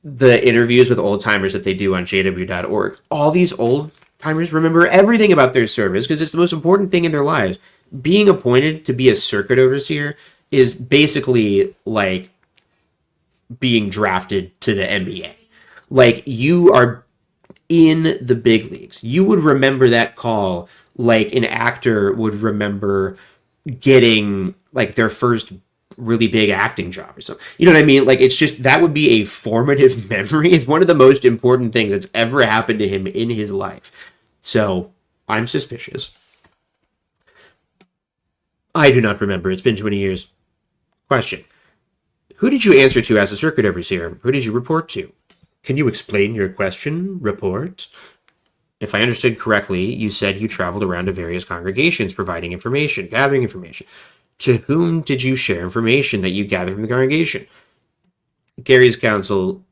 the interviews with old timers that they do on jw.org, all these old timers remember everything about their service because it's the most important thing in their lives. Being appointed to be a circuit overseer is basically like being drafted to the NBA. Like, you are in the big leagues. You would remember that call like an actor would remember getting like their first really big acting job or something. You know what I mean? Like, it's just, that would be a formative memory. It's one of the most important things that's ever happened to him in his life. So I'm suspicious. I do not remember. It's been 20 years. Question. Who did you answer to as a circuit overseer? Who did you report to? Can you explain your question? Report. If I understood correctly, you said you traveled around to various congregations providing information, gathering information. To whom did you share information that you gathered from the congregation? Gary's counsel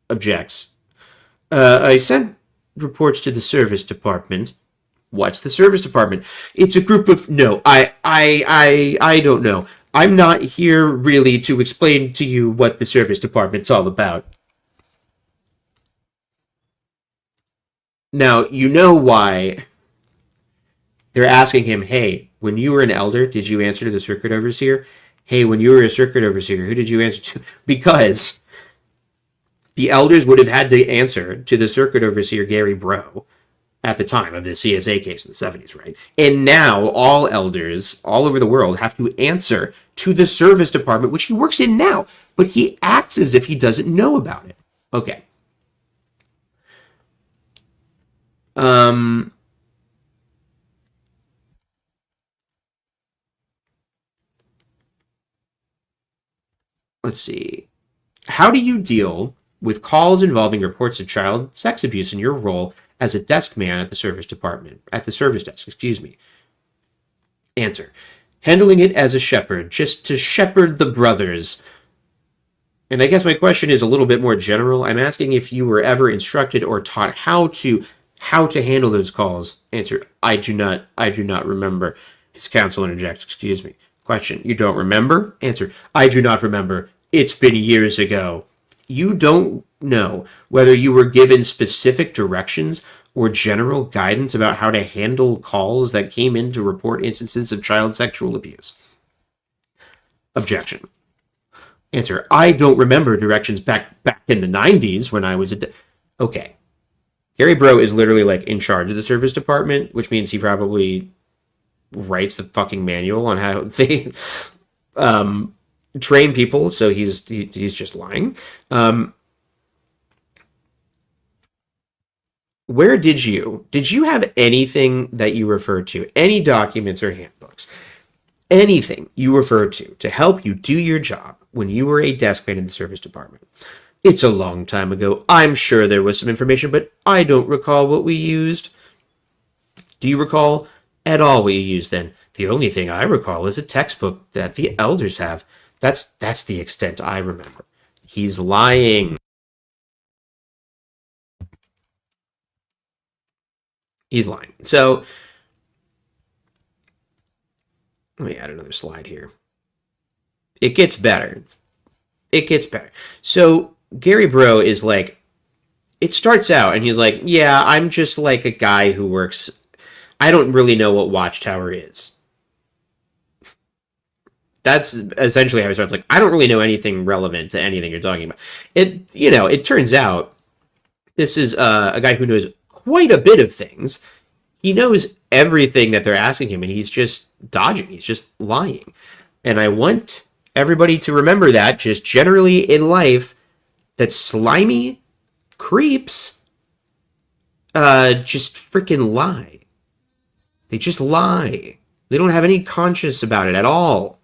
objects. I sent reports to the service department. What's the service department? It's a group of... No, I don't know. I'm not here really to explain to you what the service department's all about. Now, you know why they're asking him, hey, when you were an elder, did you answer to the circuit overseer? Hey, when you were a circuit overseer, who did you answer to? Because the elders would have had to answer to the circuit overseer, Gary Bro, at the time of the CSA case in the 70s, right? And now all elders all over the world have to answer to the service department, which he works in now, but he acts as if he doesn't know about it. Okay. Let's see. How do you deal with calls involving reports of child sex abuse in your role as a desk man at the service department, at the service desk, excuse me? Answer. Handling it as a shepherd, just to shepherd the brothers. And I guess my question is a little bit more general. I'm asking if you were ever instructed or taught how to handle those calls. Answer. I do not remember. His counsel interjects, excuse me. Question. You don't remember? Answer. I do not remember. It's been years ago. You don't know whether you were given specific directions or general guidance about how to handle calls that came in to report instances of child sexual abuse. Objection. Answer. I don't remember directions back in the 90s when I was okay. Gary Bro is literally like in charge of the service department, which means he probably writes the fucking manual on how they train people, so he's just lying. Where did you have anything that you referred to, any documents or handbooks, anything you referred to help you do your job when you were a desk man in the service department? It's a long time ago. I'm sure there was some information, but I don't recall what we used. Do you recall at all what you used then? The only thing I recall is a textbook that the elders have. That's the extent I remember. He's lying. He's lying. So, let me add another slide here. It gets better. So, Gary Bro is like, it starts out and he's like, yeah, I'm just like a guy who works. I don't really know what Watchtower is. That's essentially how it starts. Like, I don't really know anything relevant to anything you're talking about. It turns out this is a guy who knows quite a bit of things. He knows everything that they're asking him, and he's just dodging. He's just lying. And I want everybody to remember that, just generally in life, that slimy creeps just freaking lie. They just lie. They don't have any conscience about it at all.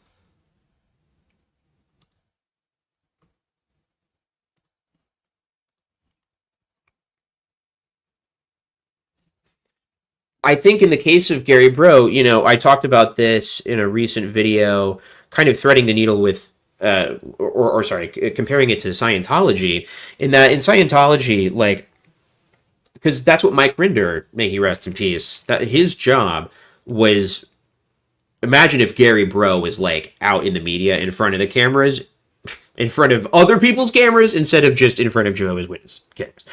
I think in the case of Gary Bro, I talked about this in a recent video, kind of threading the needle with, comparing it to Scientology, in that in Scientology, like, because that's what Mike Rinder, may he rest in peace, that his job was, imagine if Gary Bro was like out in the media in front of the cameras, in front of other people's cameras, instead of just in front of Jehovah's Witness cameras.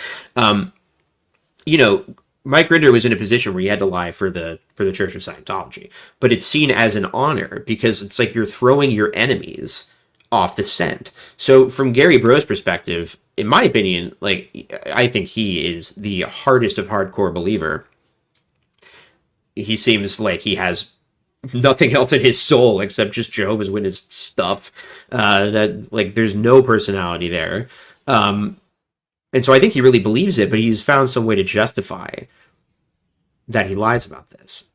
Mike Rinder was in a position where he had to lie for the Church of Scientology, but it's seen as an honor because it's like you're throwing your enemies off the scent. So from Gary Bro's perspective, in my opinion, like, I think he is the hardest of hardcore believer. He seems like he has nothing else in his soul except just Jehovah's Witness stuff. That, like, there's no personality there. And so I think he really believes it, but he's found some way to justify that he lies about this.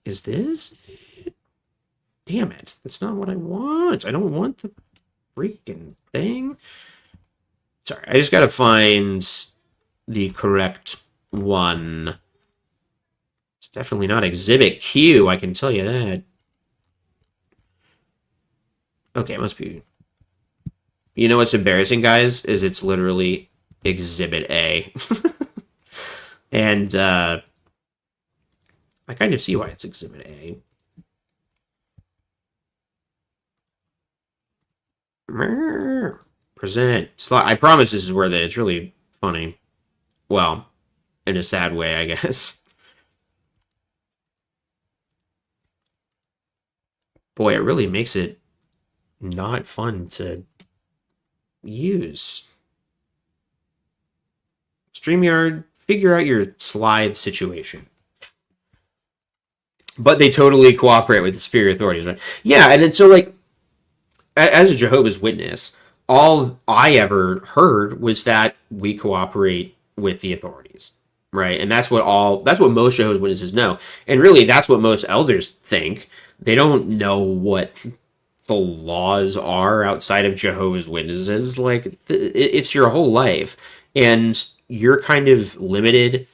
Is this? Damn it. That's not what I want. I don't want the freaking thing. Sorry, I just gotta find the correct one. It's definitely not Exhibit Q, I can tell you that. Okay, it must be... You know what's embarrassing, guys? Is it's literally Exhibit A. And, I kind of see why it's Exhibit A. Present. I promise this is where it's really funny. Well, in a sad way, I guess. Boy, it really makes it not fun to use. StreamYard, figure out your slide situation. But they totally cooperate with the superior authorities, right? Yeah, and then so, like, as a Jehovah's Witness, all I ever heard was that we cooperate with the authorities, right? And that's what most Jehovah's Witnesses know. And really, that's what most elders think. They don't know what the laws are outside of Jehovah's Witnesses. Like, it's your whole life. And you're kind of limited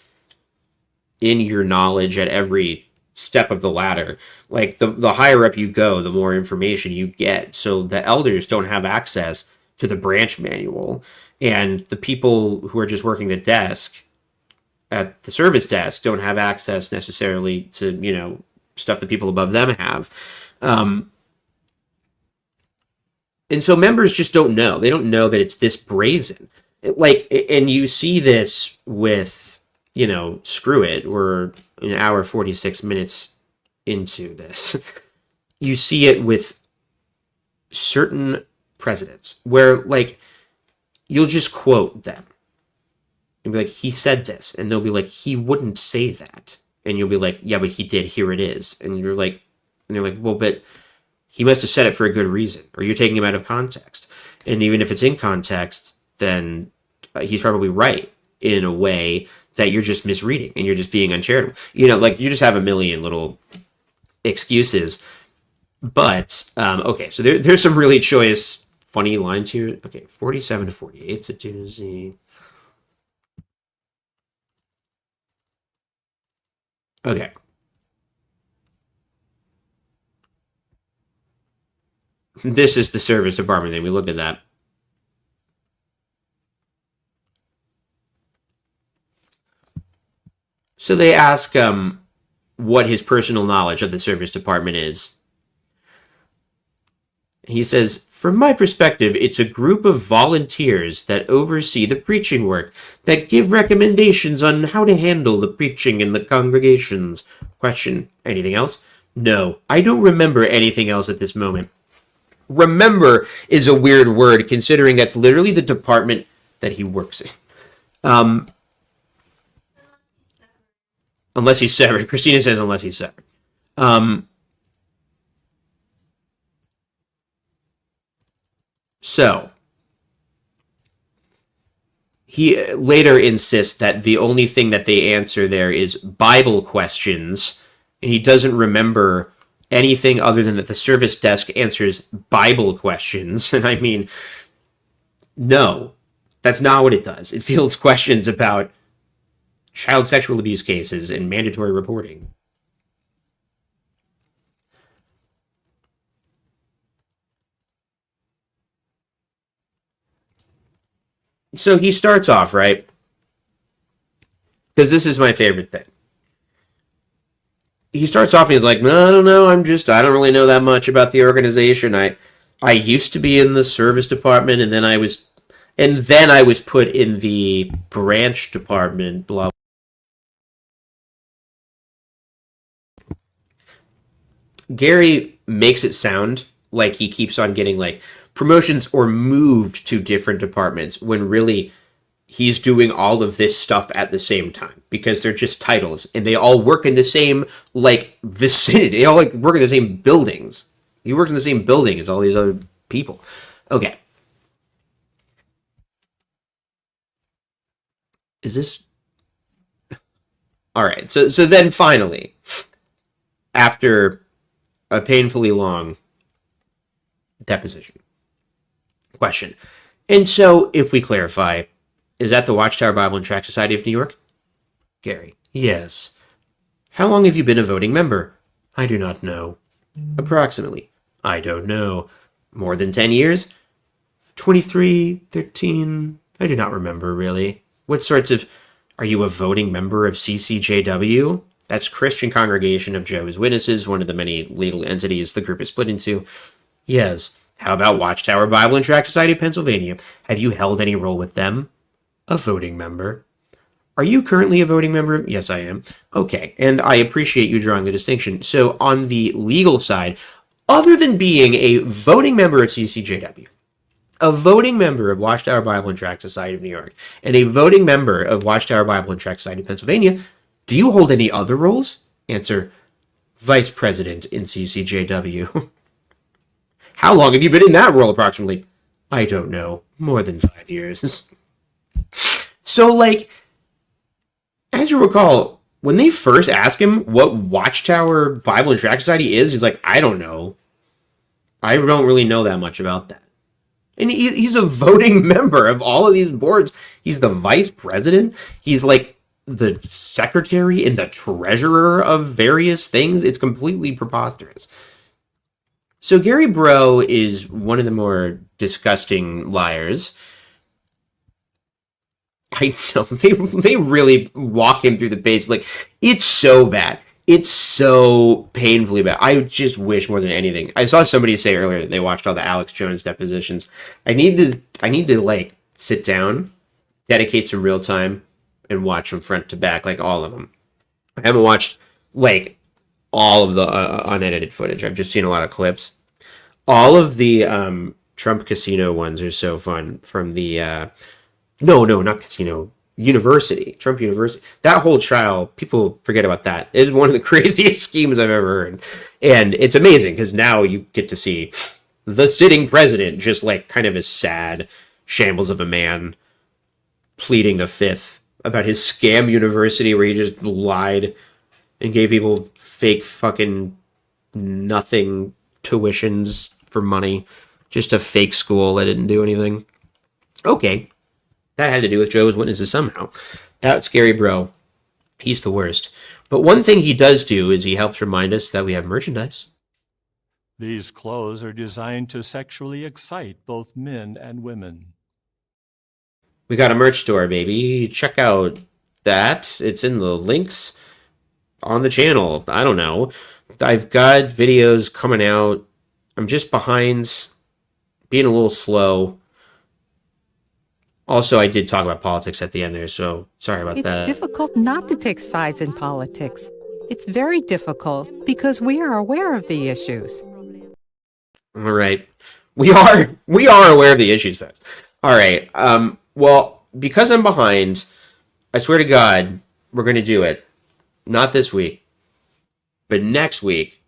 in your knowledge at every step of the ladder. Like, the higher up you go, the more information you get. So the elders don't have access to the branch manual, and the people who are just working the desk at the service desk don't have access necessarily to, you know, stuff that people above them have. And so members just don't know. They don't know that it's this brazen. And you see this with, you know, screw it, we're an hour 46 minutes into this. You see it with certain presidents where, like, you'll just quote them and be like, he said this, and they'll be like, he wouldn't say that, and you'll be like, yeah, but he did, here it is. And you're like, well, but he must have said it for a good reason, or you're taking him out of context. And even if it's in context, then he's probably right in a way that you're just misreading and you're just being uncharitable. You know, like, you just have a million little excuses. But, okay, so there's some really choice, funny lines here. Okay, 47 to 48, it's a doozy. Okay. This is the service department thing. We looked at that. So they ask what his personal knowledge of the service department is. He says, from my perspective, it's a group of volunteers that oversee the preaching work, that give recommendations on how to handle the preaching in the congregations. Question, anything else? No, I don't remember anything else at this moment. Remember is a weird word, considering that's literally the department that he works in. Unless he's severed. Christina says unless he's severed. So, he later insists that the only thing that they answer there is Bible questions, and he doesn't remember anything other than that the service desk answers Bible questions. And I mean, no, that's not what it does. It fields questions about child sexual abuse cases and mandatory reporting. So he starts off, right? Because this is my favorite thing. He starts off and he's like, no, I don't know. I don't really know that much about the organization. I used to be in the service department, and then I was put in the branch department, blah. Gary makes it sound like he keeps on getting, like, promotions or moved to different departments, when really he's doing all of this stuff at the same time, because they're just titles and they all work in the same, like, vicinity. They all, like, work in the same buildings. He works in the same building as all these other people. Okay. Is this... All right. So then finally, after a painfully long deposition, question. And so, if we clarify, Is that the Watchtower Bible and Tract Society of New York? Gary. Yes. How long have you been a voting member? I do not know. Approximately. I don't know. More than 10 years? 23, 13... I do not remember, really. What sorts of... Are you a voting member of CCJW? That's Christian Congregation of Jehovah's Witnesses, one of the many legal entities the group is split into. Yes. How about Watchtower Bible and Tract Society of Pennsylvania? Have you held any role with them? A voting member. Are you currently a voting member? Yes, I am. Okay, and I appreciate you drawing the distinction. So on the legal side, other than being a voting member of CCJW, a voting member of Watchtower Bible and Tract Society of New York, and a voting member of Watchtower Bible and Tract Society of Pennsylvania, do you hold any other roles? Answer, Vice President in CCJW. How long have you been in that role, approximately? I don't know. More than 5 years. So, like, as you recall, when they first ask him what Watchtower Bible and Tract Society is, he's like, I don't know. I don't really know that much about that. And he's a voting member of all of these boards. He's the vice president. He's like the secretary and the treasurer of various things. It's completely preposterous. So Gary Bro is one of the more disgusting liars. I know, they really walk him through the pace. Like, it's so bad. It's so painfully bad. I just wish more than anything. I saw somebody say earlier that they watched all the Alex Jones depositions. I need to like sit down, dedicate some real time, and watch them front to back, like all of them. I haven't watched like all of the unedited footage. I've just seen a lot of clips. All of the Trump casino ones are so fun. From the no, not casino. University, Trump University. That whole trial, people forget about that. It is one of the craziest schemes I've ever heard. And it's amazing because now you get to see the sitting president just like kind of a sad shambles of a man pleading the fifth about his scam university where he just lied and gave people fake fucking nothing tuitions for money. Just a fake school that didn't do anything. Okay. That had to do with Jehovah's Witnesses somehow. That's Gary Bro. He's the worst. But one thing he does do is he helps remind us that we have merchandise. These clothes are designed to sexually excite both men and women. We got a merch store, baby. Check out that. It's in the links on the channel. I don't know. I've got videos coming out. I'm just behind, being a little slow. Also, I did talk about politics at the end there, so sorry about that. It's difficult not to take sides in politics. It's very difficult because we are aware of the issues. All right. We are aware of the issues, folks. All right. Well, because I'm behind, I swear to God, we're going to do it. Not this week, but next week,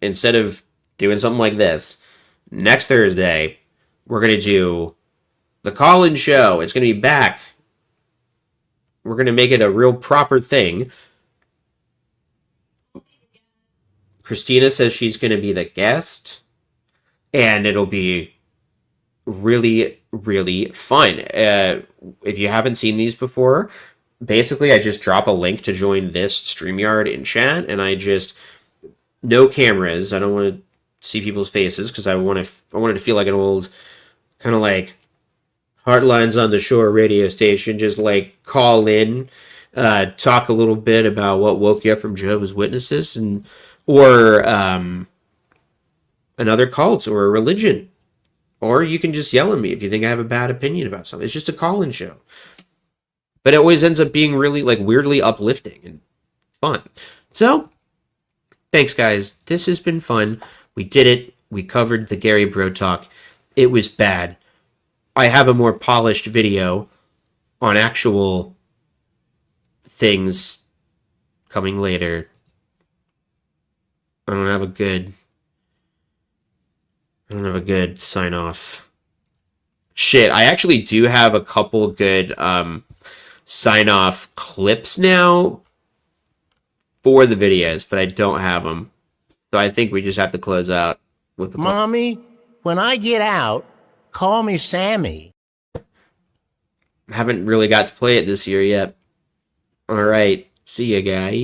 instead of doing something like this, next Thursday, we're going to do the call-in show. It's going to be back. We're going to make it a real proper thing. Christina says she's going to be the guest. And it'll be really, really fun. If you haven't seen these before, basically I just drop a link to join this StreamYard in chat. And I just... No cameras. I don't want to see people's faces because I wanted to feel like an old... kind of like... Heartlines on the Shore radio station, just like call in, talk a little bit about what woke you up from Jehovah's Witnesses or another cult or a religion. Or you can just yell at me if you think I have a bad opinion about something. It's just a call-in show. But it always ends up being really like weirdly uplifting and fun. So, thanks guys. This has been fun. We did it. We covered the Gary Bro talk. It was bad. I have a more polished video on actual things coming later. I don't have a good sign off. Shit, I actually do have a couple good sign off clips now for the videos, but I don't have them. So I think we just have to close out with the Mommy, when I get out, call me Sammy. Haven't really got to play it this year yet. All right, see ya, guys.